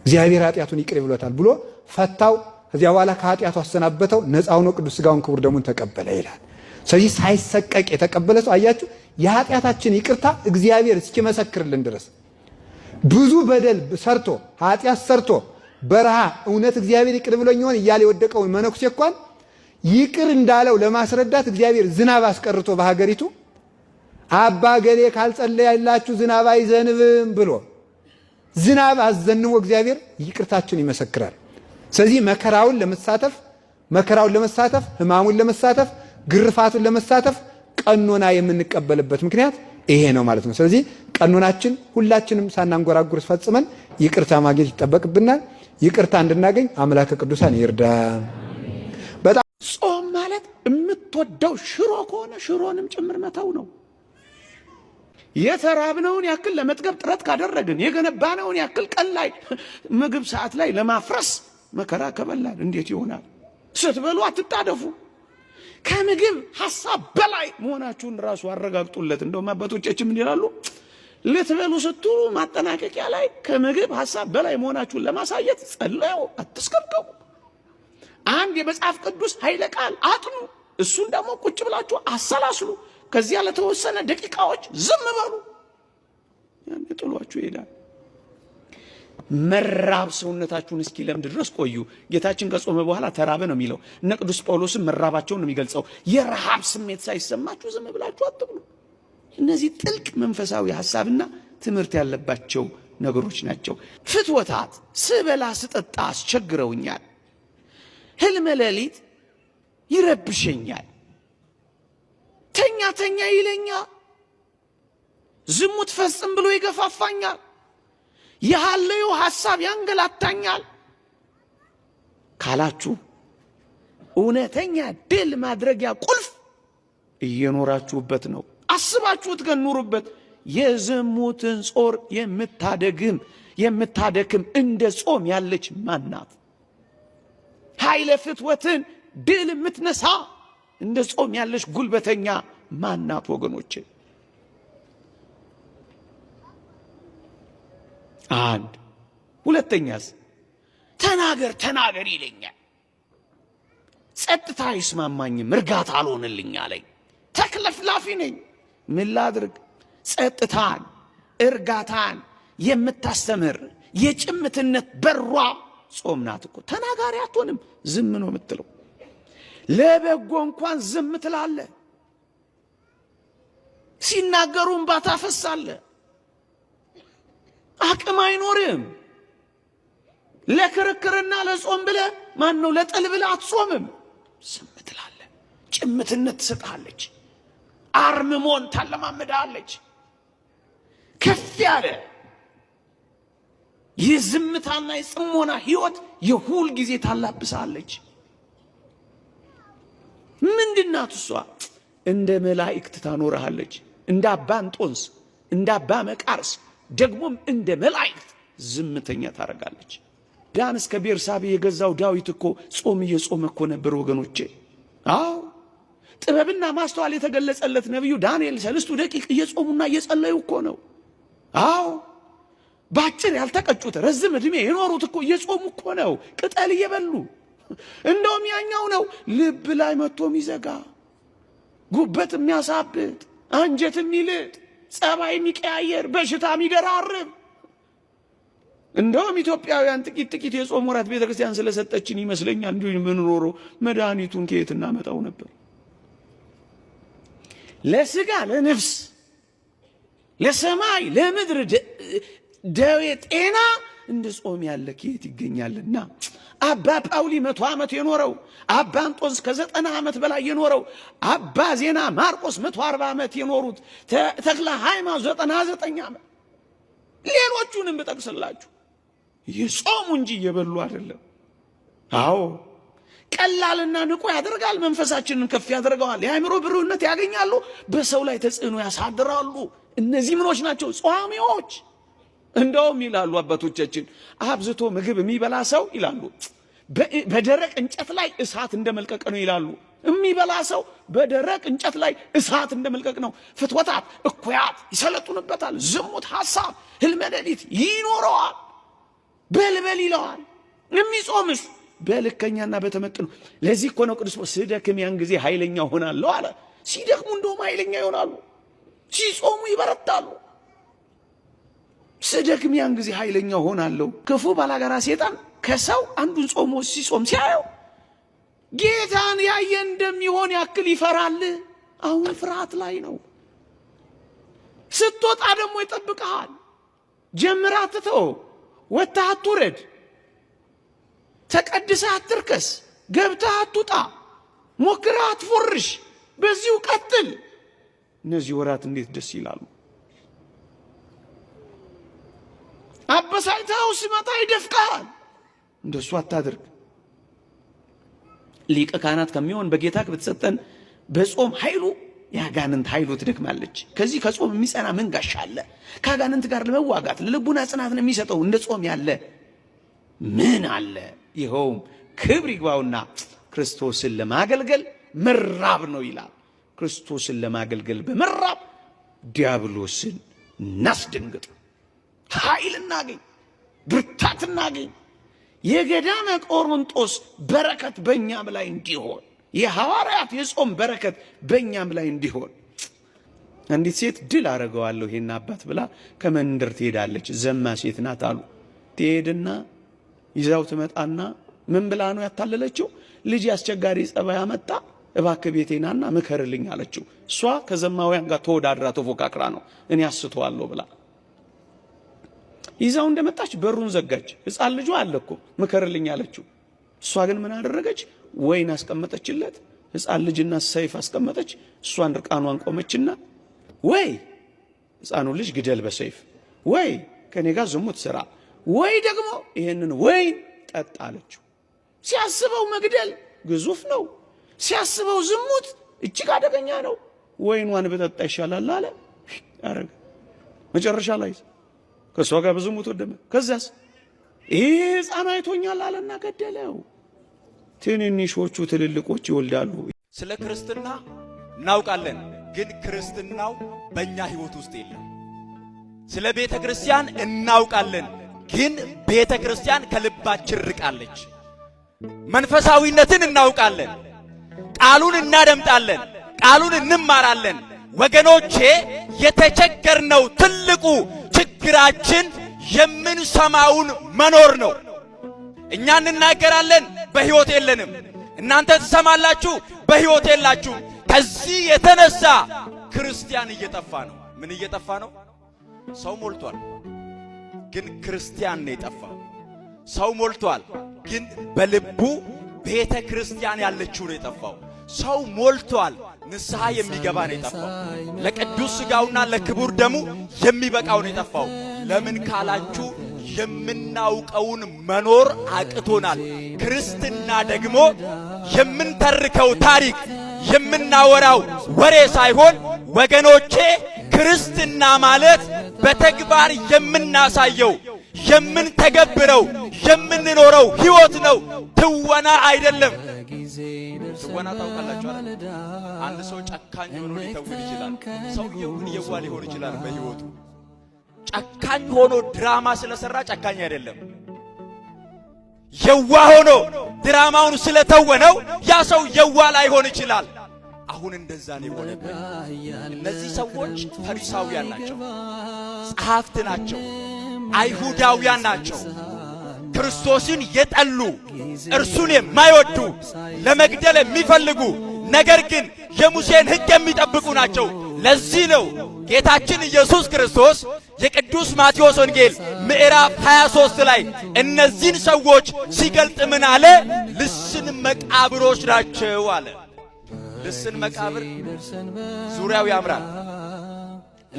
እግዚአብሔር ኃጢአቱን ይቅር ብሎታል ብሎ ፈታው። ከዚያ በኋላ ከኃጢአቱ አሰናበተው። ነፃ ሆኖ ቅዱስ ሥጋውን ክቡር ደሙን ተቀበለ ይላል። ስለዚህ ሳይሰቀቅ የተቀበለ ሰው አያችሁ የኃጢአታችን ይቅርታ እግዚአብሔር እስኪመሰክርልን ድረስ ብዙ በደል ሰርቶ ኃጢአት ሰርቶ በረሃ እውነት እግዚአብሔር ይቅር ብሎኝ ይሆን እያለ የወደቀውን መነኩሴ እንኳን ይቅር እንዳለው ለማስረዳት እግዚአብሔር ዝናብ አስቀርቶ በሀገሪቱ አባ ገሌ ካልጸለያላችሁ ዝናብ አይዘንብም ብሎ ዝናብ አዘንቦ እግዚአብሔር ይቅርታችን ይመሰክራል። ስለዚህ መከራውን ለመሳተፍ ሕማሙን ለመሳተፍ ግርፋቱን ለመሳተፍ ቀኖና የምንቀበልበት ምክንያት ይሄ ነው ማለት ነው። ስለዚህ ቀኖናችን ሁላችንም ሳናንጎራጉር ፈጽመን ይቅርታ ማግኘት ይጠበቅብናል። ይቅርታ እንድናገኝ አምላከ ቅዱሳን ይርዳን። በጣም ጾም ማለት የምትወደው ሽሮ ከሆነ ሽሮንም ጭምር መተው ነው። የተራብነውን ያክል ለመጥገብ ጥረት ካደረግን የገነባነውን ያክል ቀን ላይ ምግብ ሰዓት ላይ ለማፍረስ መከራ ከበላን እንዴት ይሆናል? ስትበሉ አትጣደፉ። ከምግብ ሐሳብ በላይ መሆናችሁን ራሱ አረጋግጡለት። እንደውም አባቶቻችን ምን ይላሉ? ልትበሉ ስትሉ ማጠናቀቂያ ላይ ከምግብ ሐሳብ በላይ መሆናችሁን ለማሳየት ጸልዩ፣ አትስከብከቡ። አንድ የመጽሐፍ ቅዱስ ኃይለ ቃል አጥኑ። እሱን ደግሞ ቁጭ ብላችሁ አሰላስሉ። ከዚያ ለተወሰነ ደቂቃዎች ዝም በሉ። ያን ጥሏችሁ ይሄዳል። መራብ ሰውነታችሁን እስኪለምድ ድረስ ቆዩ። ጌታችን ከጾመ በኋላ ተራበ ነው የሚለው። እነ ቅዱስ ጳውሎስም መራባቸውን ነው የሚገልጸው። የረሃብ ስሜት ሳይሰማችሁ ዝም ብላችሁ አትብሉ። እነዚህ ጥልቅ መንፈሳዊ ሐሳብና ትምህርት ያለባቸው ነገሮች ናቸው። ፍትወታት ስበላ ስጠጣ አስቸግረውኛል። ህልመ ሌሊት ይረብሸኛል። ተኛ ይለኛል። ዝሙት ፈጽም ብሎ ይገፋፋኛል። የሃለዩ ሐሳብ ያንገላታኛል ካላችሁ እውነተኛ ድል ማድረጊያ ቁልፍ እየኖራችሁበት ነው። አስባችሁት ግን ኑሩበት። የዝሙትን ጾር የምታደግም የምታደክም እንደ ጾም ያለች ማናት? ኃይለ ፍትወትን ድል የምትነሳ እንደ ጾም ያለች ጉልበተኛ ማናት? ወገኖች አንድ ሁለተኛስ ተናገር ተናገር ይለኛል። ጸጥታ አይስማማኝም፣ እርጋታ አልሆንልኝ አለኝ። ተክለፍላፊ ነኝ፣ ምን ላድርግ? ጸጥታን እርጋታን የምታስተምር የጭምትነት በሯ ጾም ናት እኮ። ተናጋሪ አትሆንም፣ ዝም ነው የምትለው። ለበጎ እንኳን ዝም ትላለ፣ ሲናገሩ እንባ ታፈሳለ፣ አቅም አይኖርም። ለክርክርና ለጾም ብለ ማን ነው ለጥል ብለ አትጾምም፣ ዝም ትላለ። ጭምትነት ትሰጣለች፣ አርምሞን ታለማምዳለች። ከፍ ያለ የዝምታና የጽሞና ህይወት የሁል ጊዜ ታላብሳለች። ምንድናት እሷ? እንደ መላእክት ታኖርሃለች። እንደ አባ እንጦንስ፣ እንደ አባ መቃርስ፣ ደግሞም እንደ መላእክት ዝምተኛ ታረጋለች። ዳን እስከ ቤርሳቤ የገዛው ዳዊት እኮ ጾም እየጾመ እኮ ነበር ወገኖቼ። አዎ ጥበብና ማስተዋል የተገለጸለት ነቢዩ ዳንኤል 3 ደቂቅ እየጾሙና እየጸለዩ እኮ ነው። አዎ ባጭር ያልተቀጩት ረዝም ዕድሜ የኖሩት እኮ እየጾሙ እኮ ነው፣ ቅጠል እየበሉ። እንደውም ያኛው ነው ልብ ላይ መጥቶ የሚዘጋ፣ ጉበት የሚያሳብጥ፣ አንጀት የሚልጥ፣ ጸባይ የሚቀያየር፣ በሽታ የሚደራርብ። እንደውም ኢትዮጵያውያን ጥቂት ጥቂት የጾም ወራት ቤተክርስቲያን ስለሰጠችን ይመስለኛል እንዲሁ የምንኖረው መድኃኒቱን ከየት እናመጣው ነበር? ለስጋ ለነፍስ ለሰማይ ለምድር ደዌ ጤና እንደ ጾም ያለ ከየት ይገኛልና? አባ ጳውሊ 100 ዓመት የኖረው፣ አባ እንጦንስ ከ90 ዓመት በላይ የኖረው፣ አባ ዜና ማርቆስ 140 ዓመት የኖሩት፣ ተክለ ሃይማኖት 99 ዓመት፣ ሌሎቹንም ብጠቅስላችሁ የጾሙ እንጂ እየበሉ አይደለም። አዎ ቀላልና ንቁ ያደርጋል፣ መንፈሳችንን ከፍ ያደርገዋል፣ የአእምሮ ብሩህነት ያገኛሉ፣ በሰው ላይ ተጽዕኖ ያሳድራሉ። እነዚህ ምኖች ናቸው? ጿሚዎች። እንደውም ይላሉ አባቶቻችን አብዝቶ ምግብ የሚበላ ሰው ይላሉ በደረቅ እንጨት ላይ እሳት እንደመልቀቅ ነው ይላሉ። የሚበላ ሰው በደረቅ እንጨት ላይ እሳት እንደመልቀቅ ነው። ፍትወታት እኩያት ይሰለጡንበታል። ዝሙት፣ ሐሳብ፣ ህልመ ሌሊት ይኖረዋል። በልበል ይለዋል። የሚጾምስ በልከኛና በተመጥኖ። ለዚህ እኮ ነው ቅዱስ ስደክም ያን ጊዜ ኃይለኛ ሆናለሁ አለ። ሲደክሙ እንደውም ኃይለኛ ይሆናሉ፣ ሲጾሙ ይበረታሉ። ስደክም ያን ጊዜ ኃይለኛ ሆናለሁ። ክፉ ባላጋራ ሰይጣን ከሰው አንዱን ጾሞ ሲጾም ሲያየው ጌታን ያየ እንደሚሆን ያክል ይፈራል። አሁን ፍርሃት ላይ ነው። ስትወጣ ደግሞ ይጠብቅሃል። ጀምራ አትተው፣ ወጥተህ አትውረድ፣ ተቀድሰህ አትርከስ፣ ገብተህ አትውጣ፣ ሞክረህ አትፎርሽ፣ በዚሁ ቀጥል። እነዚህ ወራት እንዴት ደስ ይላሉ! አበሳይታው ሲመጣ ይደፍቃል። እንደሱ አታድርግ። ሊቀ ካህናት ከሚሆን በጌታ በተሰጠን በጾም ኃይሉ የአጋንንት ኃይሉ ትደክማለች። ከዚህ ከጾም የሚጸና ምን ጋሻ አለ? ከአጋንንት ጋር ለመዋጋት ለልቡና ጽናትን የሚሰጠው እንደ ጾም ያለ ምን አለ? ይኸውም ክብር ይግባውና ክርስቶስን ለማገልገል መራብ ነው ይላል። ክርስቶስን ለማገልገል በመራብ ዲያብሎስን እናስደንግጥ፣ ኃይል እናገኝ፣ ብርታት እናገኝ። የገዳመ ቆሮንጦስ በረከት በእኛም ላይ እንዲሆን፣ የሐዋርያት የጾም በረከት በእኛም ላይ እንዲሆን። አንዲት ሴት ድል አረገዋለሁ ይሄን አባት ብላ ከመንደር ትሄዳለች። ዘማ ሴት ናት አሉ። ትሄድና ይዛው ትመጣና ምን ብላ ነው ያታለለችው? ልጅ አስቸጋሪ ጸባይ አመጣ፣ እባክህ ቤቴናና ምከርልኝ አለችው። እሷ ከዘማውያን ጋር ተወዳድራ ተፎካክራ ነው እኔ አስተዋለሁ ብላ ይዛው እንደመጣች በሩን ዘጋች። ሕፃን ልጇ አለ እኮ ምከርልኝ አለችው። እሷ ግን ምን አደረገች? ወይን አስቀመጠችለት፣ ሕፃን ልጅና ሰይፍ አስቀመጠች። እሷን ርቃኗን ቆመችና ወይ ሕፃኑ ልጅ ግደል በሰይፍ፣ ወይ ከኔ ጋር ዝሙት ስራ፣ ወይ ደግሞ ይሄንን ወይን ጠጣ አለችው። ሲያስበው መግደል ግዙፍ ነው፣ ሲያስበው ዝሙት እጅግ አደገኛ ነው። ወይኗን በጠጣ ይሻላል አለ። አረገ። መጨረሻ ላይ ከእሷ ጋር በዝሙት ወደመ። ከዛስ ይሄ ሕፃን አይቶኛል አለና ገደለው። ትንንሾቹ ትልልቆች ይወልዳሉ። ስለ ክርስትና እናውቃለን፣ ግን ክርስትናው በእኛ ሕይወት ውስጥ የለም። ስለ ቤተ ክርስቲያን እናውቃለን፣ ግን ቤተ ክርስቲያን ከልባችን ርቃለች። መንፈሳዊነትን እናውቃለን፣ ቃሉን እናደምጣለን፣ ቃሉን እንማራለን። ወገኖቼ የተቸገርነው ትልቁ ችግራችን የምንሰማውን መኖር ነው። እኛ እንናገራለን፣ በሕይወት የለንም። እናንተ ትሰማላችሁ፣ በሕይወት የላችሁም። ከዚህ የተነሳ ክርስቲያን እየጠፋ ነው። ምን እየጠፋ ነው? ሰው ሞልቷል፣ ግን ክርስቲያን ነው የጠፋው። ሰው ሞልቷል፣ ግን በልቡ ቤተ ክርስቲያን ያለችው ነው የጠፋው። ሰው ሞልቷል፣ ንስሐ የሚገባ ነው የጠፋው። ለቅዱስ ሥጋውና ለክቡር ደሙ የሚበቃው ነው የጠፋው። ለምን ካላችሁ የምናውቀውን መኖር አቅቶናል። ክርስትና ደግሞ የምንተርከው ታሪክ የምናወራው ወሬ ሳይሆን ወገኖቼ፣ ክርስትና ማለት በተግባር የምናሳየው የምንተገብረው የምንኖረው ሕይወት ነው። ትወና አይደለም። ትወና ታውቃላችሁ አይደል? አንድ ሰው ጨካኝ ሆኖ ሊተውን ይችላል። ሰውየው ግን የዋህ ሊሆን ይችላል። በሕይወቱ ጨካኝ ሆኖ ድራማ ስለሰራ ጨካኝ አይደለም። የዋህ ሆኖ ድራማውን ስለተወነው ያ ሰው የዋህ ላይሆን ይችላል። አሁን እንደዛ ነው የሆነብን። እነዚህ ሰዎች ፈሪሳውያን ናቸው፣ ጸሐፍት ናቸው፣ አይሁዳውያን ናቸው። ክርስቶስን የጠሉ እርሱን የማይወዱ ለመግደል የሚፈልጉ ነገር ግን የሙሴን ሕግ የሚጠብቁ ናቸው። ለዚህ ነው ጌታችን ኢየሱስ ክርስቶስ የቅዱስ ማቴዎስ ወንጌል ምዕራፍ 23 ላይ እነዚህን ሰዎች ሲገልጥ ምን አለ? ልስን መቃብሮች ናቸው አለ። ልስን መቃብር ዙሪያው ያምራል፣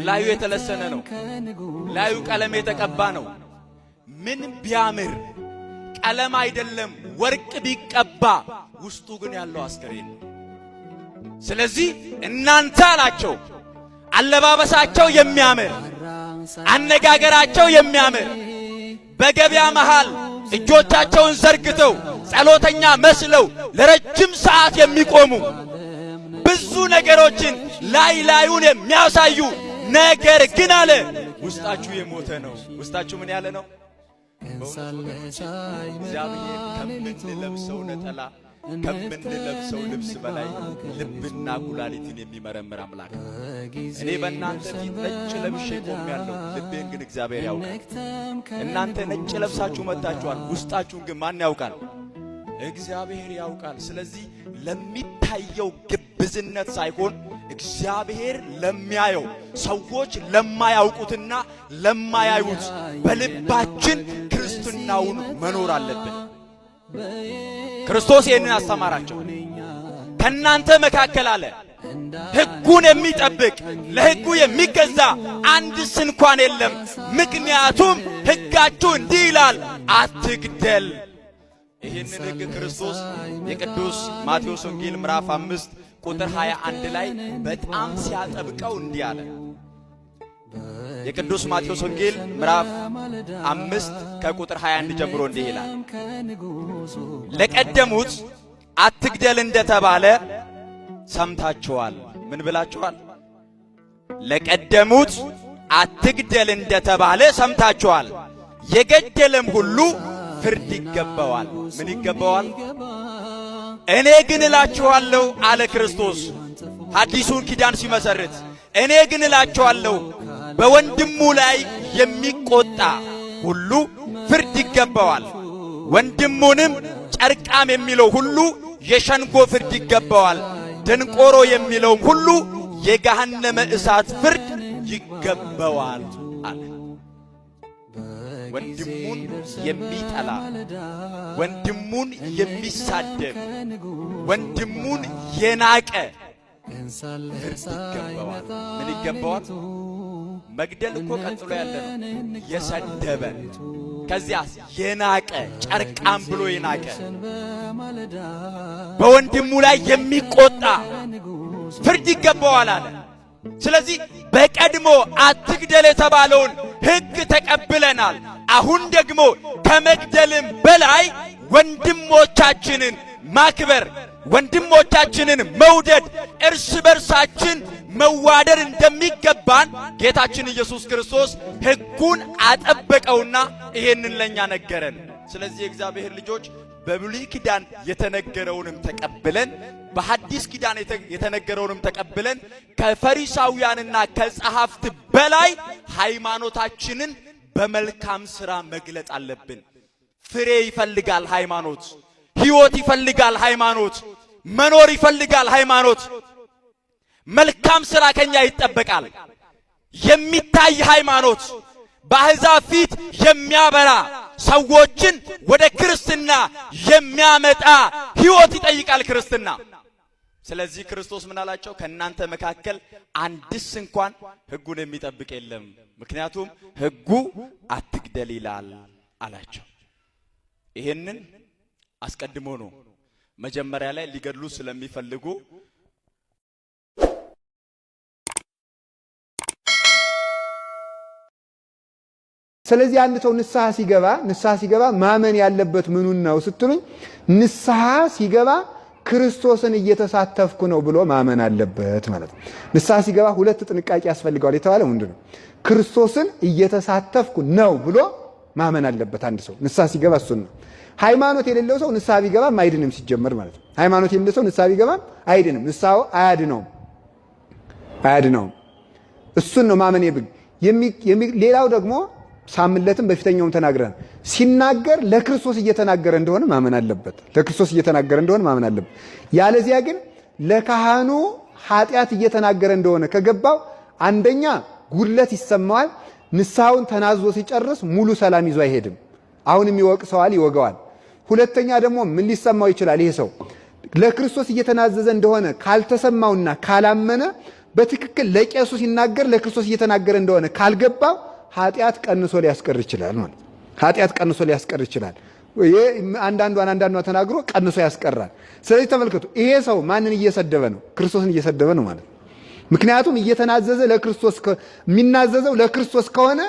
ላዩ የተለሰነ ነው፣ ላዩ ቀለም የተቀባ ነው። ምን ቢያምር ቀለም አይደለም ወርቅ ቢቀባ ውስጡ ግን ያለው አስከሬን ነው። ስለዚህ እናንተ አላቸው አለባበሳቸው የሚያምር አነጋገራቸው የሚያምር በገበያ መሃል እጆቻቸውን ዘርግተው ጸሎተኛ መስለው ለረጅም ሰዓት የሚቆሙ ብዙ ነገሮችን ላዩን የሚያሳዩ ነገር ግን አለ ውስጣችሁ የሞተ ነው። ውስጣችሁ ምን ያለ ነው? እግዚአብሔር ከምንለብሰው ነጠላ ከምንለብሰው ልብስ በላይ ልብና ኩላሊትን የሚመረምር አምላክ። እኔ በእናንተ ፊት ነጭ ለብሼ ቆሜያለሁ፣ ልቤን ግን እግዚአብሔር ያውቃል። እናንተ ነጭ ለብሳችሁ መጣችኋል፣ ውስጣችሁን ግን ማን ያውቃል? እግዚአብሔር ያውቃል። ስለዚህ ለሚታየው ግብዝነት ሳይሆን እግዚአብሔር ለሚያየው ሰዎች ለማያውቁትና ለማያዩት በልባችን ክርስትናውን መኖር አለብን። ክርስቶስ ይህንን አስተማራቸው። ከእናንተ መካከል አለ ሕጉን የሚጠብቅ ለሕጉ የሚገዛ አንድስ እንኳን የለም። ምክንያቱም ሕጋችሁ እንዲህ ይላል፣ አትግደል። ይህንን ሕግ ክርስቶስ የቅዱስ ማቴዎስ ወንጌል ምዕራፍ 5 ቁጥር 21 ላይ በጣም ሲያጠብቀው እንዲህ አለ። የቅዱስ ማቴዎስ ወንጌል ምዕራፍ 5 ከቁጥር 21 ጀምሮ እንዲህ ይላል፣ ለቀደሙት አትግደል እንደተባለ ሰምታችኋል። ምን ብላችኋል? ለቀደሙት አትግደል እንደተባለ ሰምታችኋል። የገደለም ሁሉ ፍርድ ይገባዋል። ምን ይገባዋል? እኔ ግን እላችኋለሁ አለ ክርስቶስ ሐዲሱን ኪዳን ሲመሰርት፣ እኔ ግን እላችኋለሁ በወንድሙ ላይ የሚቆጣ ሁሉ ፍርድ ይገባዋል። ወንድሙንም ጨርቃም የሚለው ሁሉ የሸንጎ ፍርድ ይገባዋል። ደንቆሮ የሚለውም ሁሉ የገሃነመ እሳት ፍርድ ይገባዋል አለ። ወንድሙን የሚጠላ ወንድሙን የሚሳደብ ወንድሙን የናቀ ፍርድ ይገባዋል። ምን ይገባዋል? መግደል እኮ ቀጥሎ ያለ ነው። የሰደበ ከዚያስ የናቀ ጨርቃም ብሎ የናቀ በወንድሙ ላይ የሚቆጣ ፍርድ ይገባዋል አለ። ስለዚህ በቀድሞ አትግደል የተባለውን ሕግ ተቀብለናል። አሁን ደግሞ ከመግደልም በላይ ወንድሞቻችንን ማክበር፣ ወንድሞቻችንን መውደድ፣ እርስ በርሳችን መዋደድ እንደሚገባን ጌታችን ኢየሱስ ክርስቶስ ሕጉን አጠበቀውና ይሄንን ለኛ ነገረን። ስለዚህ የእግዚአብሔር ልጆች በብሉይ ኪዳን የተነገረውንም ተቀብለን በሐዲስ ኪዳን የተነገረውንም ተቀብለን ከፈሪሳውያንና ከጸሐፍት በላይ ሃይማኖታችንን በመልካም ሥራ መግለጥ አለብን። ፍሬ ይፈልጋል ሃይማኖት፣ ሕይወት ይፈልጋል ሃይማኖት፣ መኖር ይፈልጋል ሃይማኖት። መልካም ሥራ ከኛ ይጠበቃል። የሚታይ ሃይማኖት፣ በአሕዛብ ፊት የሚያበራ ሰዎችን ወደ ክርስትና የሚያመጣ ሕይወት ይጠይቃል ክርስትና። ስለዚህ ክርስቶስ ምን አላቸው? ከእናንተ መካከል አንድስ እንኳን ሕጉን የሚጠብቅ የለም፣ ምክንያቱም ሕጉ አትግደል ይላል አላቸው። ይሄንን አስቀድሞ ነው መጀመሪያ ላይ ሊገድሉ ስለሚፈልጉ ስለዚህ አንድ ሰው ንስሐ ሲገባ ማመን ያለበት ምኑን ነው ስትሉኝ፣ ንስሐ ሲገባ ክርስቶስን እየተሳተፍኩ ነው ብሎ ማመን አለበት ማለት ነው። ንስሐ ሲገባ ሁለት ጥንቃቄ ያስፈልገዋል የተባለው ምንድን ነው? ክርስቶስን እየተሳተፍኩ ነው ብሎ ማመን አለበት አንድ ሰው ንስሐ ሲገባ። እሱን ነው። ሃይማኖት የሌለው ሰው ንስሐ ቢገባም አይድንም ሲጀመር ማለት ነው። ሃይማኖት የሌለው ሰው ንስሐ ቢገባም አይድንም፣ ንስሐው አያድነውም። እሱን ነው ማመን ሌላው ደግሞ ሳምለትም በፊተኛውም ተናግረን ሲናገር ለክርስቶስ እየተናገረ እንደሆነ ማመን አለበት። ለክርስቶስ እየተናገረ እንደሆነ ማመን አለበት። ያለዚያ ግን ለካህኑ ኃጢአት እየተናገረ እንደሆነ ከገባው አንደኛ ጉድለት ይሰማዋል። ንስሐውን ተናዞ ሲጨርስ ሙሉ ሰላም ይዞ አይሄድም። አሁንም ይወቅሰዋል፣ ይወገዋል። ሁለተኛ ደግሞ ምን ሊሰማው ይችላል? ይሄ ሰው ለክርስቶስ እየተናዘዘ እንደሆነ ካልተሰማውና ካላመነ በትክክል ለቄሱ ሲናገር ለክርስቶስ እየተናገረ እንደሆነ ካልገባው ኃጢአት ቀንሶ ሊያስቀር ይችላል ማለት። ኃጢአት ቀንሶ ሊያስቀር ይችላል። አንዳንዷን ተናግሮ ቀንሶ ያስቀራል። ስለዚህ ተመልከቱ፣ ይሄ ሰው ማንን እየሰደበ ነው? ክርስቶስን እየሰደበ ነው ማለት። ምክንያቱም እየተናዘዘ ለክርስቶስ የሚናዘዘው ለክርስቶስ ከሆነ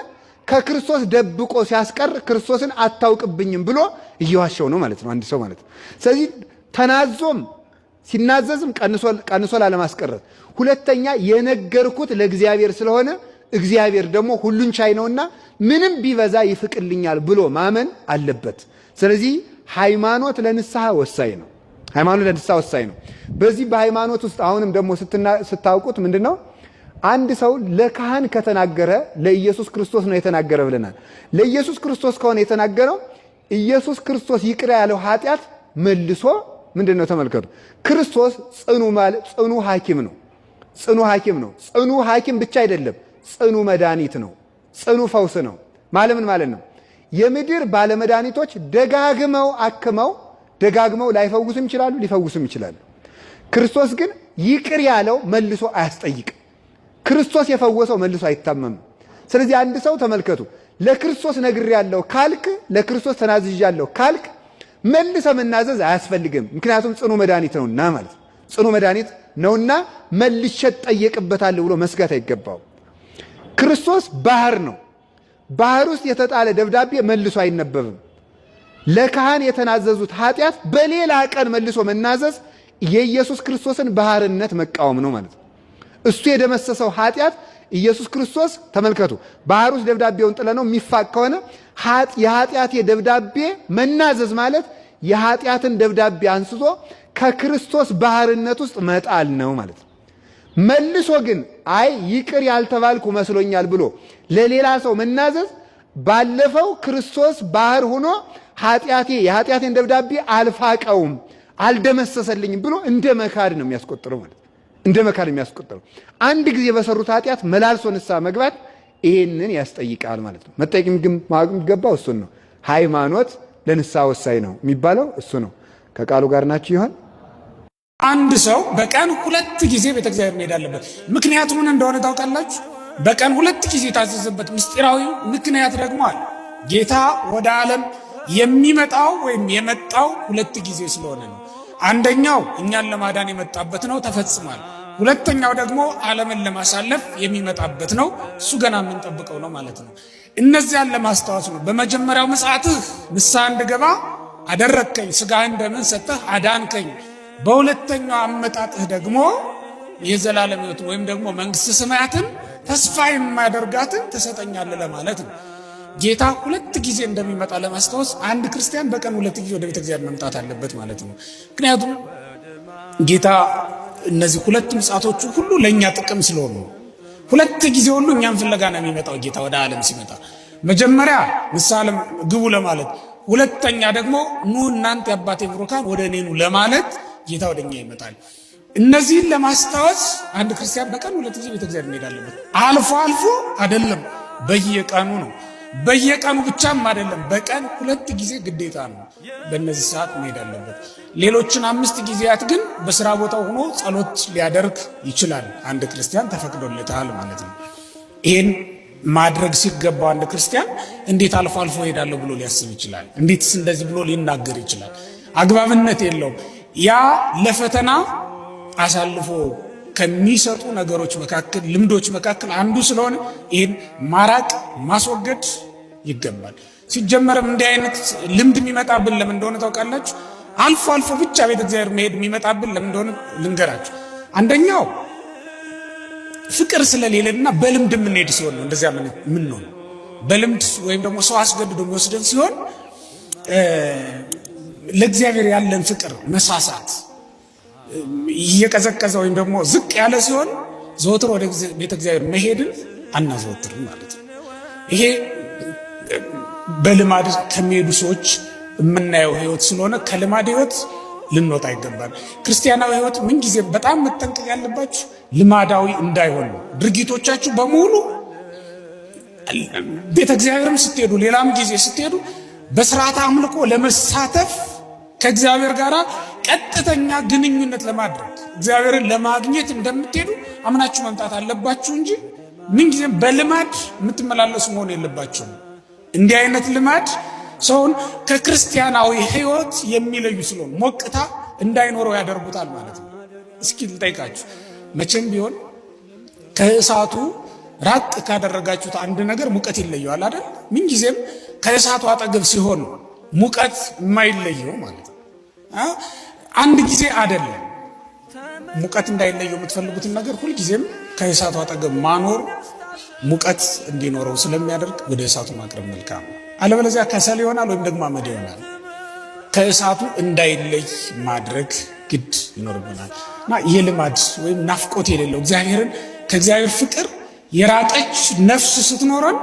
ከክርስቶስ ደብቆ ሲያስቀር ክርስቶስን አታውቅብኝም ብሎ እየዋሸው ነው ማለት ነው አንድ ሰው ማለት። ስለዚህ ተናዞም ሲናዘዝም ቀንሶ ላለማስቀረት፣ ሁለተኛ የነገርኩት ለእግዚአብሔር ስለሆነ እግዚአብሔር ደግሞ ሁሉን ቻይ ነውና ምንም ቢበዛ ይፍቅልኛል ብሎ ማመን አለበት። ስለዚህ ሃይማኖት ለንስሐ ወሳኝ ነው። ሃይማኖት ለንስሐ ወሳኝ ነው። በዚህ በሃይማኖት ውስጥ አሁንም ደግሞ ስታውቁት ምንድነው? አንድ ሰው ለካህን ከተናገረ ለኢየሱስ ክርስቶስ ነው የተናገረ ብለናል። ለኢየሱስ ክርስቶስ ከሆነ የተናገረው ኢየሱስ ክርስቶስ ይቅር ያለው ኃጢአት መልሶ ምንድነው? ተመልከቱ። ክርስቶስ ጽኑ ሐኪም ነው። ጽኑ ሐኪም ብቻ አይደለም፣ ጽኑ መድኃኒት ነው። ጽኑ ፈውስ ነው። ምን ማለት ነው? የምድር ባለመድኃኒቶች ደጋግመው አክመው ላይፈውሱም ይችላሉ፣ ሊፈውሱም ይችላሉ። ክርስቶስ ግን ይቅር ያለው መልሶ አያስጠይቅም። ክርስቶስ የፈወሰው መልሶ አይታመምም። ስለዚህ አንድ ሰው ተመልከቱ፣ ለክርስቶስ ነግሬያለሁ ካልክ፣ ለክርስቶስ ተናዝዣለሁ ካልክ መልሰ መናዘዝ አያስፈልግም። ምክንያቱም ጽኑ መድኃኒት ነውና ማለት ነው። ጽኑ መድኃኒት ነውና መልሼ እጠየቅበታለሁ ብሎ መስጋት አይገባው። ክርስቶስ ባህር ነው። ባህር ውስጥ የተጣለ ደብዳቤ መልሶ አይነበብም። ለካህን የተናዘዙት ኃጢአት በሌላ ቀን መልሶ መናዘዝ የኢየሱስ ክርስቶስን ባህርነት መቃወም ነው ማለት ነው። እሱ የደመሰሰው ኃጢአት ኢየሱስ ክርስቶስ ተመልከቱ፣ ባህር ውስጥ ደብዳቤውን ጥለ ነው የሚፋቅ ከሆነ የኃጢአት ደብዳቤ መናዘዝ ማለት የኃጢአትን ደብዳቤ አንስቶ ከክርስቶስ ባህርነት ውስጥ መጣል ነው ማለት ነው። መልሶ ግን አይ ይቅር ያልተባልኩ መስሎኛል ብሎ ለሌላ ሰው መናዘዝ ባለፈው ክርስቶስ ባህር ሆኖ የኃጢአቴን ደብዳቤ አልፋቀውም አልደመሰሰልኝም ብሎ እንደ መካድ ነው የሚያስቆጥረው ማለት እንደ መካድ የሚያስቆጥረው። አንድ ጊዜ በሰሩት ኃጢአት መላልሶ ንስሐ መግባት ይሄንን ያስጠይቃል ማለት ነው። መጠየቅ የሚገባው እሱን ነው። ሃይማኖት ለንስሐ ወሳኝ ነው የሚባለው እሱ ነው። ከቃሉ ጋር ናችሁ ይሆን? አንድ ሰው በቀን 2 ጊዜ ቤተ እግዚአብሔር መሄድ አለበት። ምክንያቱ ምን እንደሆነ ታውቃላችሁ? በቀን 2 ጊዜ የታዘዘበት ምስጢራዊ ምክንያት ደግሞ አለ። ጌታ ወደ ዓለም የሚመጣው ወይም የመጣው 2 ጊዜ ስለሆነ ነው። አንደኛው እኛን ለማዳን የመጣበት ነው፣ ተፈጽሟል። ሁለተኛው ደግሞ ዓለምን ለማሳለፍ የሚመጣበት ነው። እሱ ገና የምንጠብቀው ነው ማለት ነው። እነዚያን ለማስታወስ ነው። በመጀመሪያው ምጽአትህ ንስሐ እንድገባ አደረግከኝ፣ ሥጋህን ደምን ሰጠህ አዳንከኝ። በሁለተኛው አመጣጥህ ደግሞ የዘላለም ሕይወት ወይም ደግሞ መንግሥተ ሰማያትን ተስፋ የማያደርጋትን ትሰጠኛለህ ለማለት ነው። ጌታ ሁለት ጊዜ እንደሚመጣ ለማስታወስ አንድ ክርስቲያን በቀን ሁለት ጊዜ ወደ ቤተ እግዚአብሔር መምጣት አለበት ማለት ነው። ምክንያቱም ጌታ እነዚህ ሁለት ምጽአቶቹ ሁሉ ለኛ ጥቅም ስለሆኑ ሁለት ጊዜ ሁሉ እኛን ፍለጋ ነው የሚመጣው ጌታ ወደ ዓለም ሲመጣ። መጀመሪያ ንስሐ ግቡ ለማለት፣ ሁለተኛ ደግሞ ኑ እናንተ የአባቴ ብሩካን ወደ እኔ ኑ ለማለት ጌታ ወደኛ ይመጣል። እነዚህን ለማስታወስ አንድ ክርስቲያን በቀን ሁለት ጊዜ ቤተ እግዚአብሔር መሄድ አለበት። አልፎ አልፎ አይደለም፣ በየቀኑ ነው። በየቀኑ ብቻም አይደለም፣ በቀን ሁለት ጊዜ ግዴታ ነው። በእነዚህ ሰዓት መሄድ አለበት። ሌሎችን 5 ጊዜያት ግን በስራ ቦታው ሆኖ ጸሎት ሊያደርግ ይችላል። አንድ ክርስቲያን ተፈቅዶለታል ማለት ነው። ይሄን ማድረግ ሲገባው አንድ ክርስቲያን እንዴት አልፎ አልፎ ሄዳለሁ ብሎ ሊያስብ ይችላል? እንዴትስ እንደዚህ ብሎ ሊናገር ይችላል? አግባብነት የለውም። ያ ለፈተና አሳልፎ ከሚሰጡ ነገሮች መካከል ልምዶች መካከል አንዱ ስለሆነ ይህን ማራቅ ማስወገድ ይገባል። ሲጀመርም እንዲህ አይነት ልምድ የሚመጣብን ለምን እንደሆነ ታውቃላችሁ? አልፎ አልፎ ብቻ ቤተ እግዚአብሔር መሄድ የሚመጣብን ለምን እንደሆነ ልንገራችሁ። አንደኛው ፍቅር ስለሌለና በልምድ የምንሄድ ሲሆን ነው። እንደዚያ ምን ነው በልምድ ወይም ደግሞ ሰው አስገድዶ የሚወስደን ሲሆን ለእግዚአብሔር ያለን ፍቅር መሳሳት እየቀዘቀዘ ወይም ደግሞ ዝቅ ያለ ሲሆን ዘወትር ወደ ቤተ እግዚአብሔር መሄድን አናዘወትርም ማለት ነው። ይሄ በልማድ ከሚሄዱ ሰዎች የምናየው ህይወት ስለሆነ ከልማድ ህይወት ልንወጣ ይገባል። ክርስቲያናዊ ህይወት ምንጊዜም በጣም መጠንቀቅ ያለባችሁ ልማዳዊ እንዳይሆን ነው። ድርጊቶቻችሁ በሙሉ ቤተ እግዚአብሔርም ስትሄዱ ሌላም ጊዜ ስትሄዱ በስርዓተ አምልኮ ለመሳተፍ ከእግዚአብሔር ጋር ቀጥተኛ ግንኙነት ለማድረግ እግዚአብሔርን ለማግኘት እንደምትሄዱ አምናችሁ መምጣት አለባችሁ እንጂ ምንጊዜም በልማድ የምትመላለሱ መሆን የለባችሁም። እንዲህ አይነት ልማድ ሰውን ከክርስቲያናዊ ህይወት የሚለዩ ስለሆነ ሞቅታ እንዳይኖረው ያደርጉታል ማለት ነው። እስኪ ልጠይቃችሁ፣ መቼም ቢሆን ከእሳቱ ራቅ ካደረጋችሁት አንድ ነገር ሙቀት ይለየዋል አይደል? ምንጊዜም ከእሳቱ አጠገብ ሲሆን ሙቀት የማይለየው ማለት ነው። አንድ ጊዜ አይደለም። ሙቀት እንዳይለየው የምትፈልጉትን ነገር ሁልጊዜም ከእሳቱ አጠገብ ማኖር ሙቀት እንዲኖረው ስለሚያደርግ ወደ እሳቱ ማቅረብ መልካም ነው። አለበለዚያ ከሰል ይሆናል ወይም ደግሞ አመድ ይሆናል። ከእሳቱ እንዳይለይ ማድረግ ግድ ይኖርብናል እና የልማድ ወይም ናፍቆት የሌለው እግዚአብሔርን ከእግዚአብሔር ፍቅር የራቀች ነፍስ ስትኖረን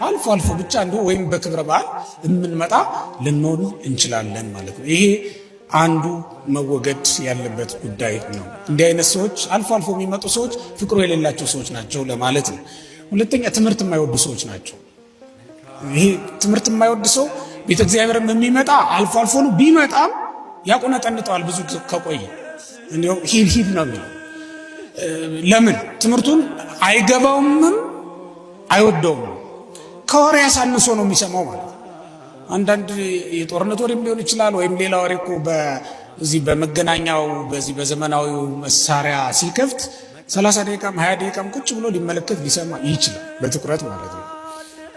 አልፎ አልፎ ብቻ እንደው ወይም በክብረ በዓል የምንመጣ ልንሆን እንችላለን ማለት ነው። ይሄ አንዱ መወገድ ያለበት ጉዳይ ነው። እንዲህ አይነት ሰዎች አልፎ አልፎ የሚመጡ ሰዎች ፍቅሩ የሌላቸው ሰዎች ናቸው ለማለት ነው። ሁለተኛ ትምህርት የማይወዱ ሰዎች ናቸው። ይሄ ትምህርት የማይወድ ሰው ቤተ እግዚአብሔርም የሚመጣ አልፎ አልፎ ነው። ቢመጣም ያቆነጠንጠዋል። ብዙ ከቆየ እንዲያው ሂድ ነው የሚለው። ለምን ትምህርቱን አይገባውምም አይወደውም። ከወሬ ያሳንሶ ነው የሚሰማው ማለት ነው። አንዳንድ የጦርነት ወሬም ሊሆን ይችላል ወይም ሌላ ወሬ እኮ በዚህ በመገናኛው በዚህ በዘመናዊው መሳሪያ ሲከፍት 30 ደቂቃም 20 ደቂቃም ቁጭ ብሎ ሊመለከት ሊሰማ ይችላል በትኩረት ማለት ነው።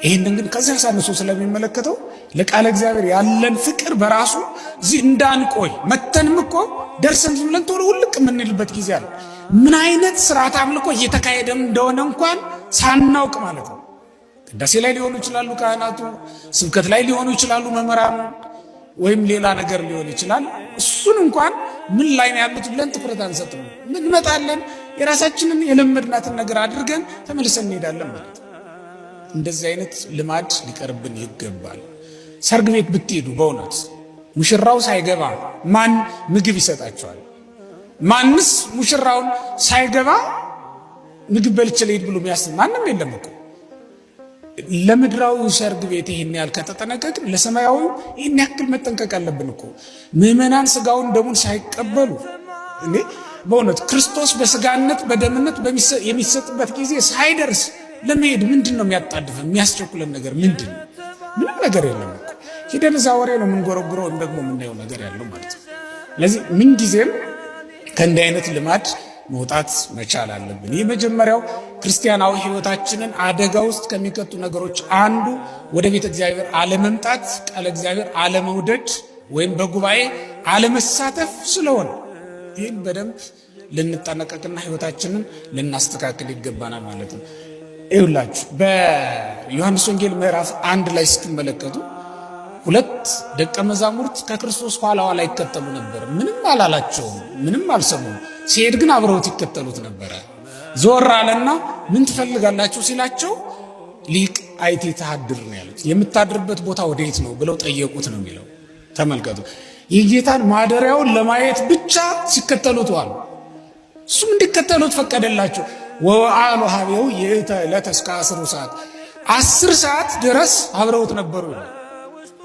ይሄንን ግን ከዚህ ያሳንሶ ስለሚመለከተው ለቃለ እግዚአብሔር ያለን ፍቅር በራሱ እዚህ እንዳንቆይ መተንም እኮ ደርሰን ብለን ቶሎ ውልቅ የምንልበት ጊዜ አለ። ምን አይነት ስርዓት አምልኮ እየተካሄደ እንደሆነ እንኳን ሳናውቅ ማለት ነው። ቅዳሴ ላይ ሊሆኑ ይችላሉ ካህናቱ፣ ስብከት ላይ ሊሆኑ ይችላሉ መምህራኑ፣ ወይም ሌላ ነገር ሊሆን ይችላል። እሱን እንኳን ምን ላይ ነው ያሉት ብለን ትኩረት አንሰጥም። እንመጣለን፣ የራሳችንን የለመድናትን ነገር አድርገን ተመልሰን እንሄዳለን ማለት ነው። እንደዚህ አይነት ልማድ ሊቀርብን ይገባል። ሰርግ ቤት ብትሄዱ በእውነት ሙሽራው ሳይገባ ማን ምግብ ይሰጣቸዋል? ማንስ ሙሽራውን ሳይገባ ምግብ በልቼ ልሂድ ብሎ የሚያስብ ማንም የለም እኮ። ለምድራዊ ሰርግ ቤት ይሄን ያህል ከተጠነቀቅን ለሰማያዊ ይሄን ያክል መጠንቀቅ አለብን እኮ። ምዕመናን ስጋውን ደሙን ሳይቀበሉ እኔ በእውነት ክርስቶስ በስጋነት በደምነት የሚሰጥበት ጊዜ ሳይደርስ ለመሄድ ምንድን ነው የሚያጣድፈን? የሚያስቸኩለን ነገር ምንድን ነው? ምንም ነገር የለም እኮ። ሄደን እዛ ወሬ ነው የምንጎረጉረው ወይም ደግሞ የምናየው ነገር ያለው ማለት ነው። ስለዚህ ምንጊዜም ከእንዲህ አይነት ልማድ መውጣት መቻል አለብን። ይህ መጀመሪያው ክርስቲያናዊ ሕይወታችንን አደጋ ውስጥ ከሚከቱ ነገሮች አንዱ ወደ ቤተ እግዚአብሔር አለመምጣት፣ ቃለ እግዚአብሔር አለመውደድ ወይም በጉባኤ አለመሳተፍ ስለሆነ ይህን በደንብ ልንጠነቀቅና ሕይወታችንን ልናስተካክል ይገባናል ማለት ነው። ይሁላችሁ በዮሐንስ ወንጌል ምዕራፍ 1 ላይ ስትመለከቱ 2 ደቀ መዛሙርት ከክርስቶስ ኋላ ኋላ ይከተሉ ነበር። ምንም አላላቸውም፣ ምንም አልሰሙም። ሲሄድ ግን አብረውት ይከተሉት ነበረ። ዞር አለና ምን ትፈልጋላችሁ ሲላቸው ሊቅ አይቴ ተሃድር ነው ያሉት። የምታድርበት ቦታ ወዴት ነው ብለው ጠየቁት ነው የሚለው። ተመልከቱ፣ የጌታን ማደሪያውን ለማየት ብቻ ሲከተሉት ዋሉ። እሱም እንዲከተሉት ፈቀደላቸው። ወአሉ ሀቤው የእተ ዕለት እስከ 10 ሰዓት 10 ሰዓት ድረስ አብረውት ነበሩ።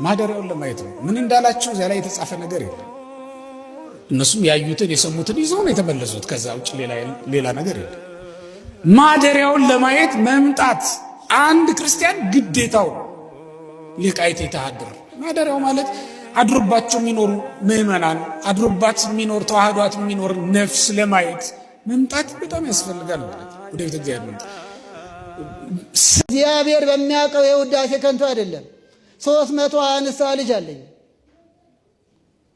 ማደሪያውን ለማየት ነው። ምን እንዳላቸው እዚያ ላይ የተጻፈ ነገር የለም። እነሱም ያዩትን የሰሙትን ይዘው ነው የተመለሱት። ከዛ ውጭ ሌላ ነገር የለም። ማደሪያውን ለማየት መምጣት አንድ ክርስቲያን ግዴታው ነው። ሊቅ አይቴ ተሃድር ማደሪያው ማለት አድሮባቸው የሚኖሩ ምዕመናን፣ አድሮባት የሚኖር ተዋህዷት የሚኖር ነፍስ ለማየት መምጣት በጣም ያስፈልጋል ማለት ነው። ወደ ቤተ እግዚአብሔር መምጣት እግዚአብሔር በሚያውቀው የውዳሴ ከንቱ አይደለም። 300 ንስሐ ልጅ አለኝ።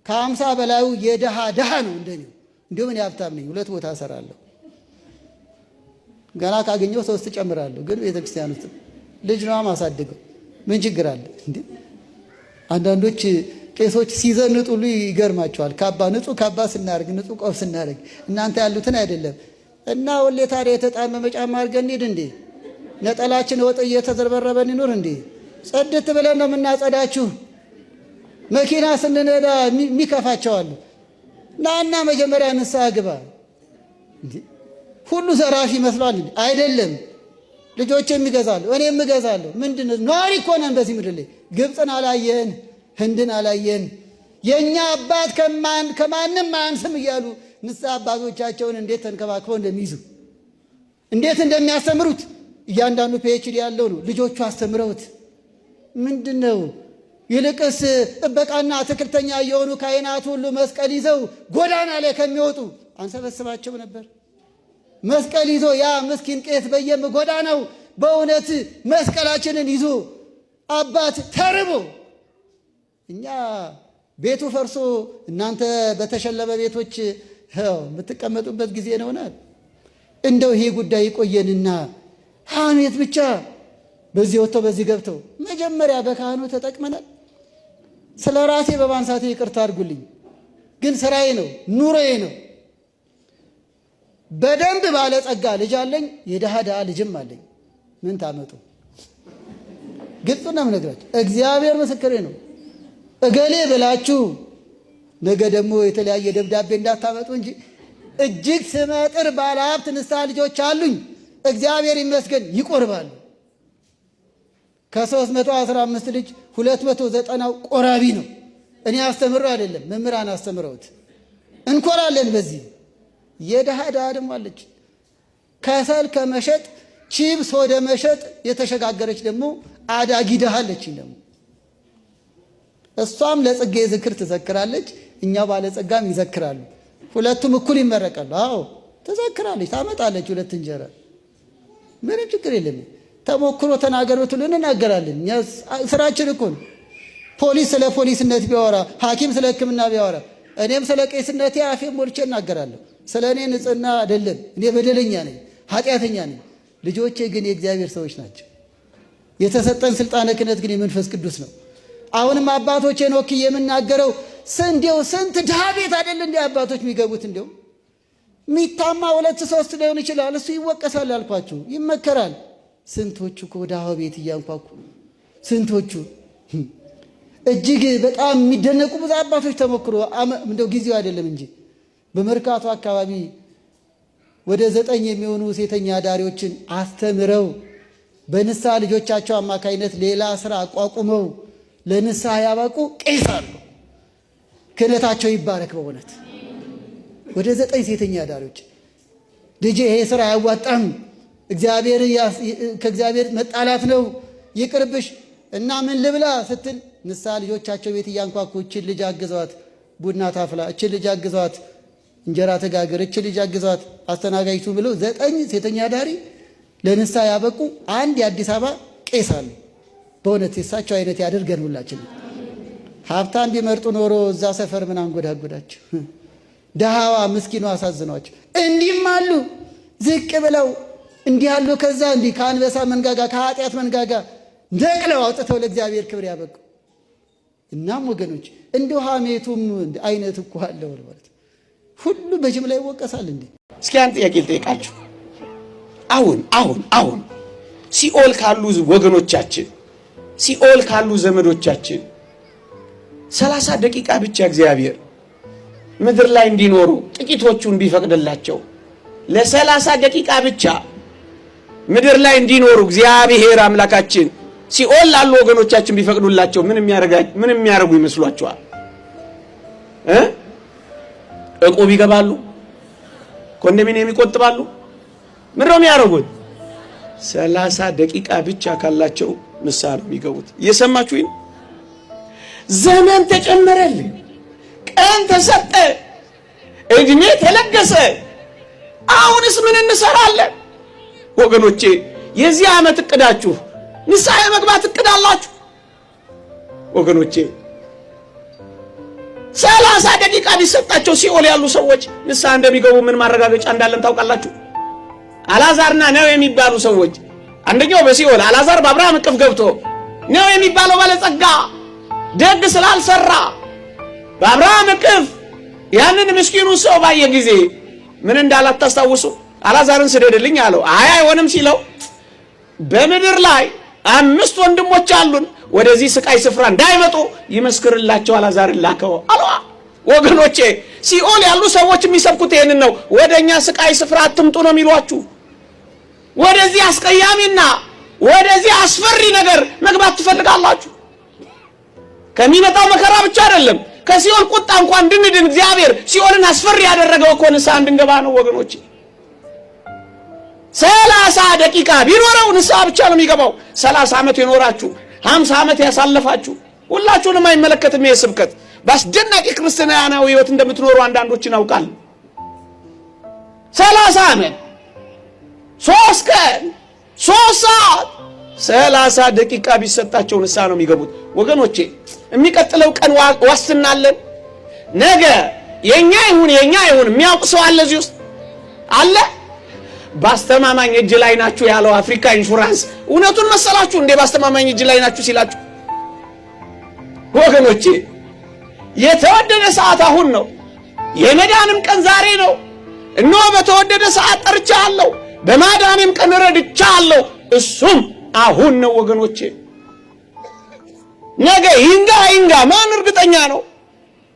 ከ50 በላዩ የድሃ ድሃ ነው እንደኔው። እንዲሁም እኔ ሀብታም ነኝ፣ 2 ቦታ እሰራለሁ። ገና ካገኘው 3 እጨምራለሁ። ግን ቤተክርስቲያን ውስጥ ልጅ ነው ማሳድገው። ምን ችግር አለ እንዴ? አንዳንዶች ቄሶች ሲዘንጡሉ ይገርማቸዋል። ካባ ንጹህ ካባ ስናደርግ፣ ንጹህ ቆብ ስናደርግ እናንተ ያሉትን አይደለም እና ወሌ ታዲያ የተጣመመ ጫማ አድርገን እንሂድ እንዴ? ነጠላችን ወጥ እየተዘረበረበን ይኖር እንዴ? ጽድት ብለን ነው የምናጸዳችሁ። መኪና ስንነዳ የሚከፋቸዋሉ። ናና መጀመሪያ ንስሐ ግባ። ሁሉ ዘራፊ ይመስላል እንዴ? አይደለም። ልጆቼም ይገዛሉ፣ እኔም እገዛለሁ። ምንድን ነዋሪ እኮ ነን በዚህ ምድር ላይ። ግብፅን አላየን፣ ህንድን አላየን። የእኛ አባት ከማንም አያንስም እያሉ ንስሐ አባቶቻቸውን እንዴት ተንከባክበው እንደሚይዙ እንዴት እንደሚያስተምሩት እያንዳንዱ ፒኤችዲ ያለው ነው። ልጆቹ አስተምረውት ምንድን ነው? ይልቅስ ጥበቃና አትክልተኛ የሆኑ ካህናት ሁሉ መስቀል ይዘው ጎዳና ላይ ከሚወጡ አንሰበስባቸው ነበር። መስቀል ይዞ ያ ምስኪን ቄስ በየጎዳናው በእውነት መስቀላችንን ይዞ አባት ተርቦ፣ እኛ ቤቱ ፈርሶ እናንተ በተሸለመ ቤቶች የምትቀመጡበት ጊዜ ነውናል። እንደው ይሄ ጉዳይ ይቆየንና ሐሜት ብቻ በዚህ ወጥተው በዚህ ገብተው መጀመሪያ በካህኑ ተጠቅመናል። ስለ ራሴ በማንሳቴ ይቅርታ አድርጉልኝ፣ ግን ስራዬ ነው፣ ኑሮዬ ነው። በደንብ ባለጸጋ ልጅ አለኝ፣ የድሃ ድሃ ልጅም አለኝ። ምን ታመጡ? ግልጽ ነው የምነግራችሁ። እግዚአብሔር ምስክሬ ነው። እገሌ ብላችሁ ነገ ደግሞ የተለያየ ደብዳቤ እንዳታመጡ እንጂ እጅግ ስመጥር ባለሀብት ንስሐ ልጆች አሉኝ። እግዚአብሔር ይመስገን ይቆርባሉ። ከ315 ልጅ 290 ቆራቢ ነው። እኔ አስተምረው አይደለም መምህራን አስተምረውት እንኮራለን። በዚህ የድሃ ድሃ ደግሞ አለች። ከሰል ከመሸጥ ቺፕስ ወደ መሸጥ የተሸጋገረች ደግሞ አዳጊ ድሃ አለችኝ። ደግሞ እሷም ለጽጌ ዝክር ትዘክራለች፣ እኛ ባለጸጋም ይዘክራሉ። ሁለቱም እኩል ይመረቃሉ። አዎ ትዘክራለች፣ ታመጣለች 2 እንጀራ። ምንም ችግር የለም። ተሞክሮ ተናገሩ ትሉ እንናገራለን። እኛ ስራችን እኮ ነው። ፖሊስ ስለ ፖሊስነት ቢያወራ፣ ሐኪም ስለ ሕክምና ቢያወራ፣ እኔም ስለ ቄስነቴ አፌን ሞልቼ እናገራለሁ። ስለ እኔ ንጽህና አይደለም። እኔ በደለኛ ነኝ፣ ኃጢአተኛ ነኝ። ልጆቼ ግን የእግዚአብሔር ሰዎች ናቸው። የተሰጠን ስልጣነ ክህነት ግን የመንፈስ ቅዱስ ነው። አሁንም አባቶቼን ወክዬ የምናገረው እንዲያው ስንት ድሃ ቤት አይደል እንደ አባቶች የሚገቡት። እንዲያው ሚታማ 2-3 ሊሆን ይችላል። እሱ ይወቀሳል አልኳችሁ፣ ይመከራል። ስንቶቹ ከወዳው ቤት እያንኳኩ ስንቶቹ እጅግ በጣም የሚደነቁ ብዙ አባቶች ተሞክሮ እንደው ጊዜው አይደለም እንጂ በመርካቶ አካባቢ ወደ 9 የሚሆኑ ሴተኛ አዳሪዎችን አስተምረው በንስሐ ልጆቻቸው አማካይነት ሌላ ስራ አቋቁመው ለንስሐ ያበቁ ቄስ አሉ። ክህነታቸው ይባረክ። በእውነት ወደ 9 ሴተኛ አዳሪዎች ልጄ ይሄ ስራ አያዋጣም፣ ከእግዚአብሔር መጣላት ነው፣ ይቅርብሽ እና ምን ልብላ ስትል ንስሐ ልጆቻቸው ቤት እያንኳኩ እችን ልጅ አግዘዋት ቡና ታፍላ፣ እችን ልጅ አግዘዋት እንጀራ ተጋገር፣ እች ልጅ አግዟት አስተናጋጅቱ ብለው 9 ሴተኛ ዳሪ ለንስሐ ያበቁ አንድ የአዲስ አበባ ቄስ አሉ። በእውነት የሳቸው አይነት ያደርገን ሁላችን። ሀብታም ቢመርጡ ኖሮ እዛ ሰፈር ምን አንጎዳጎዳቸው። ደሃዋ ምስኪኗ አሳዝኗቸው። እንዲህም አሉ ዝቅ ብለው እንዲህ አሉ። ከዛ እንዲህ ከአንበሳ መንጋጋ ከኃጢአት መንጋጋ ነቅለው አውጥተው ለእግዚአብሔር ክብር ያበቁ። እናም ወገኖች እንደው ሐሜቱም አይነት እኮ አለው ማለት ሁሉ በጅምላ ይወቀሳል እንዴ? እስኪ አንድ ጥያቄ ልጠይቃችሁ። አሁን ሲኦል ካሉ ወገኖቻችን፣ ሲኦል ካሉ ዘመዶቻችን 30 ደቂቃ ብቻ እግዚአብሔር ምድር ላይ እንዲኖሩ ጥቂቶቹን ቢፈቅድላቸው ለ30 ደቂቃ ብቻ ምድር ላይ እንዲኖሩ እግዚአብሔር አምላካችን ሲኦል ላሉ ወገኖቻችን ቢፈቅዱላቸው ምን የሚያደርጉ ይመስሏችኋል? እቁብ ይገባሉ? ኮንዶሚኒየም ይቆጥባሉ? ምን ነው የሚያደርጉት? 30 ደቂቃ ብቻ ካላቸው ንስሐ ነው የሚገቡት። እየሰማችሁኝ? ዘመን ተጨመረልን፣ ቀን ተሰጠ፣ እድሜ ተለገሰ። አሁንስ ምን እንሰራለን? ወገኖቼ የዚህ ዓመት እቅዳችሁ ንስሐ የመግባት እቅድ አላችሁ? ወገኖቼ 30 ደቂቃ ቢሰጣቸው ሲኦል ያሉ ሰዎች ንስሐ እንደሚገቡ ምን ማረጋገጫ እንዳለን ታውቃላችሁ? አልዓዛርና ነው የሚባሉ ሰዎች፣ አንደኛው በሲኦል አልዓዛር በአብርሃም እቅፍ ገብቶ ነው የሚባለው ባለጸጋ ደግ ስላልሰራ በአብርሃም እቅፍ ያንን ምስኪኑ ሰው ባየ ጊዜ ምን እንዳላት ታስታውሱ? አልዓዛርን ስደድልኝ አለው። አይሆንም ሲለው በምድር ላይ 5 ወንድሞች አሉን፣ ወደዚህ ስቃይ ስፍራ እንዳይመጡ ይመስክርላቸው አልዓዛርን ላከው አሏ። ወገኖቼ ሲኦል ያሉ ሰዎች የሚሰብኩት ይሄንን ነው። ወደኛ ስቃይ ስፍራ አትምጡ ነው የሚሏችሁ። ወደዚህ አስቀያሚና ወደዚህ አስፈሪ ነገር መግባት ትፈልጋላችሁ? ከሚመጣው መከራ ብቻ አይደለም፣ ከሲኦል ቁጣ እንኳን እንድንድን እግዚአብሔር ሲኦልን አስፈሪ ያደረገው እኮ ንስሐ እንድንገባ ነው። ወገኖቼ 30 ደቂቃ ቢኖረው ንስሐ ብቻ ነው የሚገባው። 30 ዓመት የኖራችሁ 50 ዓመት ያሳለፋችሁ ሁላችሁንም አይመለከትም ይሄ ስብከት። በአስደናቂ ክርስቲያናዊ ሕይወት እንደምትኖሩ አንዳንዶችን አውቃል። 30 ዓመት 3 ቀን 3 ሰዓት 30 ደቂቃ ቢሰጣቸው ንስሐ ነው የሚገቡት። ወገኖቼ የሚቀጥለው ቀን ዋስትና አለን? ነገ የኛ ይሁን የሚያውቅ ሰው አለ እዚህ ውስጥ አለ? ባስተማማኝ እጅ ላይ ናችሁ ያለው አፍሪካ ኢንሹራንስ እውነቱን መሰላችሁ እንዴ? ባስተማማኝ እጅ ላይ ናችሁ ሲላችሁ ወገኖቼ የተወደደ ሰዓት አሁን ነው። የመዳንም ቀን ዛሬ ነው። እነሆ በተወደደ ሰዓት ጠርቻለሁ፣ በማዳንም ቀን ረድቻለሁ፣ እሱም አሁን ነው። ወገኖቼ ነገ ይንጋ ማን እርግጠኛ ነው?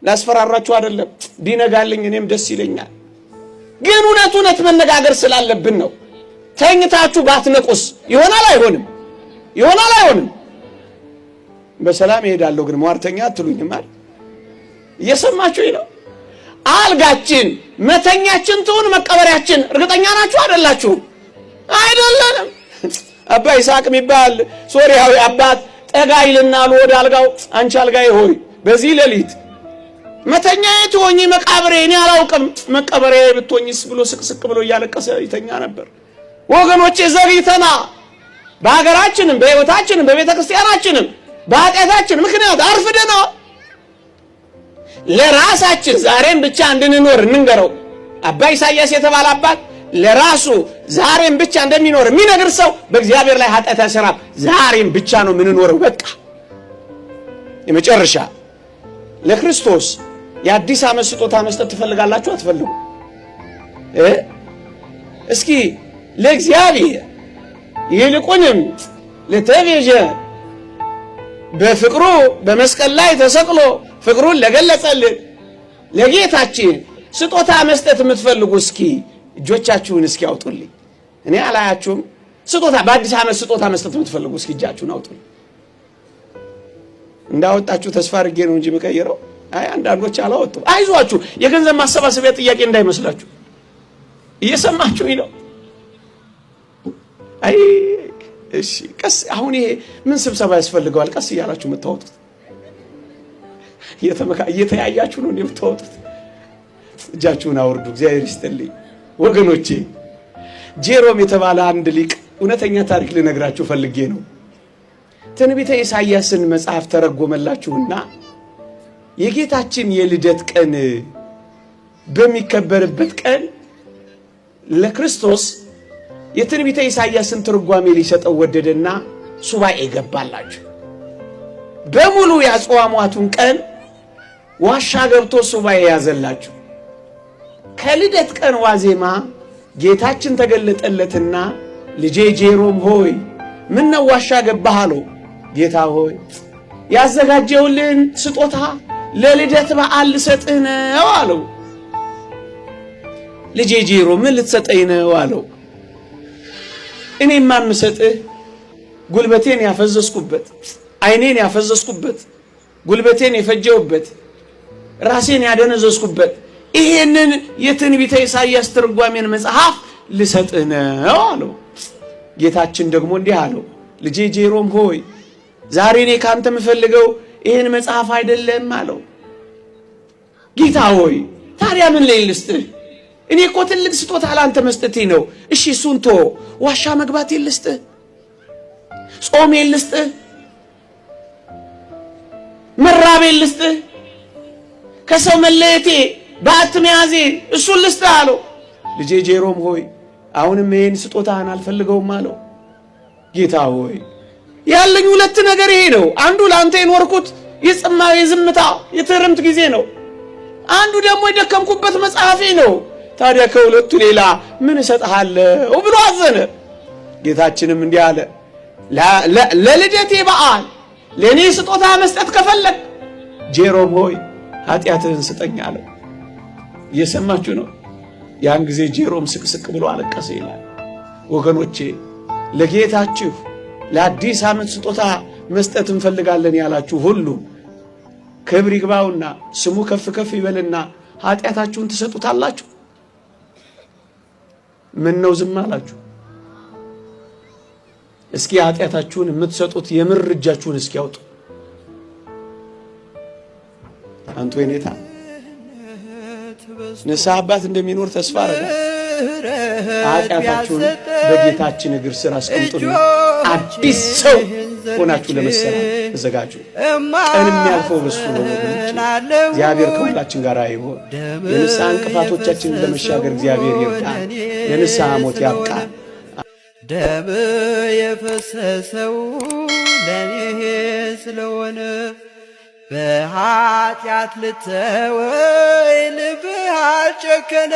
ላስፈራራችሁ አይደለም። ቢነጋልኝ እኔም ደስ ይለኛል። ግን እውነት መነጋገር ስላለብን ነው። ተኝታችሁ ባትነቁስ ይሆናል አይሆንም? በሰላም እሄዳለሁ ግን ሟርተኛ አትሉኝም አይደል? እየሰማችሁኝ ነው? አልጋችን መተኛችን ትሁን መቀበሪያችን እርግጠኛ ናችሁ አይደላችሁ? አይደለንም። አባ ይስሐቅ የሚባል ሶሪያዊ አባት ጠጋ ይልና ወደ አልጋው፣ አንቺ አልጋዬ ሆይ በዚህ ሌሊት መተኛዬ ትሆኚ መቃብሬ እኔ አላውቅም፣ መቀበሬ ብትሆኚስ ብሎ ስቅስቅ ብሎ እያለቀሰ ይተኛ ነበር። ወገኖቼ ዘግይተና በሀገራችንም በሕይወታችንም በቤተ ክርስቲያናችንም በኃጢአታችን ምክንያት አርፍደና ለራሳችን ዛሬም ብቻ እንድንኖር እንንገረው። አባ ኢሳይያስ የተባለ አባት ለራሱ ዛሬም ብቻ እንደሚኖር የሚነግር ሰው በእግዚአብሔር ላይ ኃጢአት አይሰራም። ዛሬም ብቻ ነው የምንኖረው። በቃ የመጨረሻ ለክርስቶስ የአዲስ ዓመት ስጦታ መስጠት ትፈልጋላችሁ አትፈልጉ? እስኪ ለእግዚአብሔር ይልቁንም ለተቤዠ በፍቅሩ በመስቀል ላይ ተሰቅሎ ፍቅሩን ለገለጸልን ለጌታችን ስጦታ መስጠት የምትፈልጉ እስኪ እጆቻችሁን እስኪ አውጡልኝ። እኔ አላያችሁም። ስጦታ በአዲስ ዓመት ስጦታ መስጠት የምትፈልጉ እስኪ እጃችሁን አውጡልኝ። እንዳወጣችሁ ተስፋ አድርጌ ነው እንጂ የምቀይረው። አይ አንዳንዶች አላወጡም። አይዟችሁ፣ የገንዘብ ማሰባሰቢያ ጥያቄ እንዳይመስላችሁ። እየሰማችሁኝ ነው? አይ እሺ፣ ቀስ አሁን ይሄ ምን ስብሰባ ያስፈልገዋል? ቀስ እያላችሁ የምታወጡት እየተያያችሁ ነው የምታወጡት። እጃችሁን አውርዱ። እግዚአብሔር ይስጥልኝ ወገኖቼ። ጄሮም የተባለ አንድ ሊቅ እውነተኛ ታሪክ ልነግራችሁ ፈልጌ ነው። ትንቢተ ኢሳይያስን መጽሐፍ ተረጎመላችሁና የጌታችን የልደት ቀን በሚከበርበት ቀን ለክርስቶስ የትንቢተ ኢሳይያስን ትርጓሜ ሊሰጠው ወደደና ሱባኤ ገባላችሁ። በሙሉ ያጽዋሟቱን ቀን ዋሻ ገብቶ ሱባኤ ያዘላችሁ። ከልደት ቀን ዋዜማ ጌታችን ተገለጠለትና ልጄ ጄሮም ሆይ ምን ነው ዋሻ ገባህ አለው። ጌታ ሆይ ያዘጋጀውልን ስጦታ ለልደት በዓል ልሰጥህ ነው አለው። ልጄ ጄሮም ምን ልትሰጠኝ ነው አለው። እኔማ የምሰጥህ ጉልበቴን ያፈዘዝኩበት፣ ዓይኔን ያፈዘዝኩበት፣ ጉልበቴን የፈጀውበት፣ ራሴን ያደነዘዝኩበት ይሄንን የትንቢተ ኢሳይያስ ትርጓሜን መጽሐፍ ልሰጥህ ነው አለው። ጌታችን ደግሞ እንዲህ አለው፣ ልጄ ጄሮም ሆይ ዛሬ እኔ ካንተ የምፈልገው ይሄን መጽሐፍ አይደለም አለው። ጌታ ሆይ ታዲያ ምን ላይ ልስጥህ? እኔ እኮ ትልቅ ስጦታ ላንተ መስጠቴ ነው። እሺ እሱን ቶ ዋሻ መግባት ልስጥህ? ጾም ልስጥህ? መራብ ልስጥህ? ከሰው መለየቴ ባት መያዜ እሱን ልስጥህ አለው። ልጄ ጄሮም ሆይ አሁንም ይሄን ስጦታህን አልፈልገውም አለው። ጌታ ሆይ ያለኝ ሁለት ነገር ይሄ ነው። አንዱ ላንተ የኖርኩት የጽማው የዝምታ የትርምት ጊዜ ነው። አንዱ ደግሞ የደከምኩበት መጽሐፌ ነው። ታዲያ ከሁለቱ ሌላ ምን እሰጥሃለሁ ብሎ አዘነ። ጌታችንም እንዲህ አለ፣ ለልደቴ በዓል ለኔ ስጦታ መስጠት ከፈለግ ጄሮም ሆይ ኃጢአትህን ስጠኝ አለው። እየሰማችሁ ነው። ያን ጊዜ ጄሮም ስቅስቅ ብሎ አለቀሰ ይላል። ወገኖቼ ለጌታችሁ ለአዲስ ዓመት ስጦታ መስጠት እንፈልጋለን ያላችሁ ሁሉ ክብር ይግባውና ስሙ ከፍ ከፍ ይበልና ኃጢአታችሁን ትሰጡታላችሁ። ምን ነው ዝም አላችሁ? እስኪ ኃጢአታችሁን የምትሰጡት የምር እጃችሁን እስኪ ያውጡ። አንተ ወይኔታ ንስሐ አባት እንደሚኖር ተስፋ አረጋ። ኃጢአታችሁን በጌታችን እግር ስር አስቀምጡና አዲስ ሰው ሆናችሁ ለመሰራት ተዘጋጁ። ቀን የሚያልፈው በሱ ነው። እግዚአብሔር ከሁላችን ጋር ይሁን። የንስሐ እንቅፋቶቻችንን ለመሻገር እግዚአብሔር ይርዳን። ለንስሐ ሞት ያብቃን። ደም የፈሰሰው ለኔ ስለሆነ በኃጢአት ልተወኝ ልብህ አልጨከነ።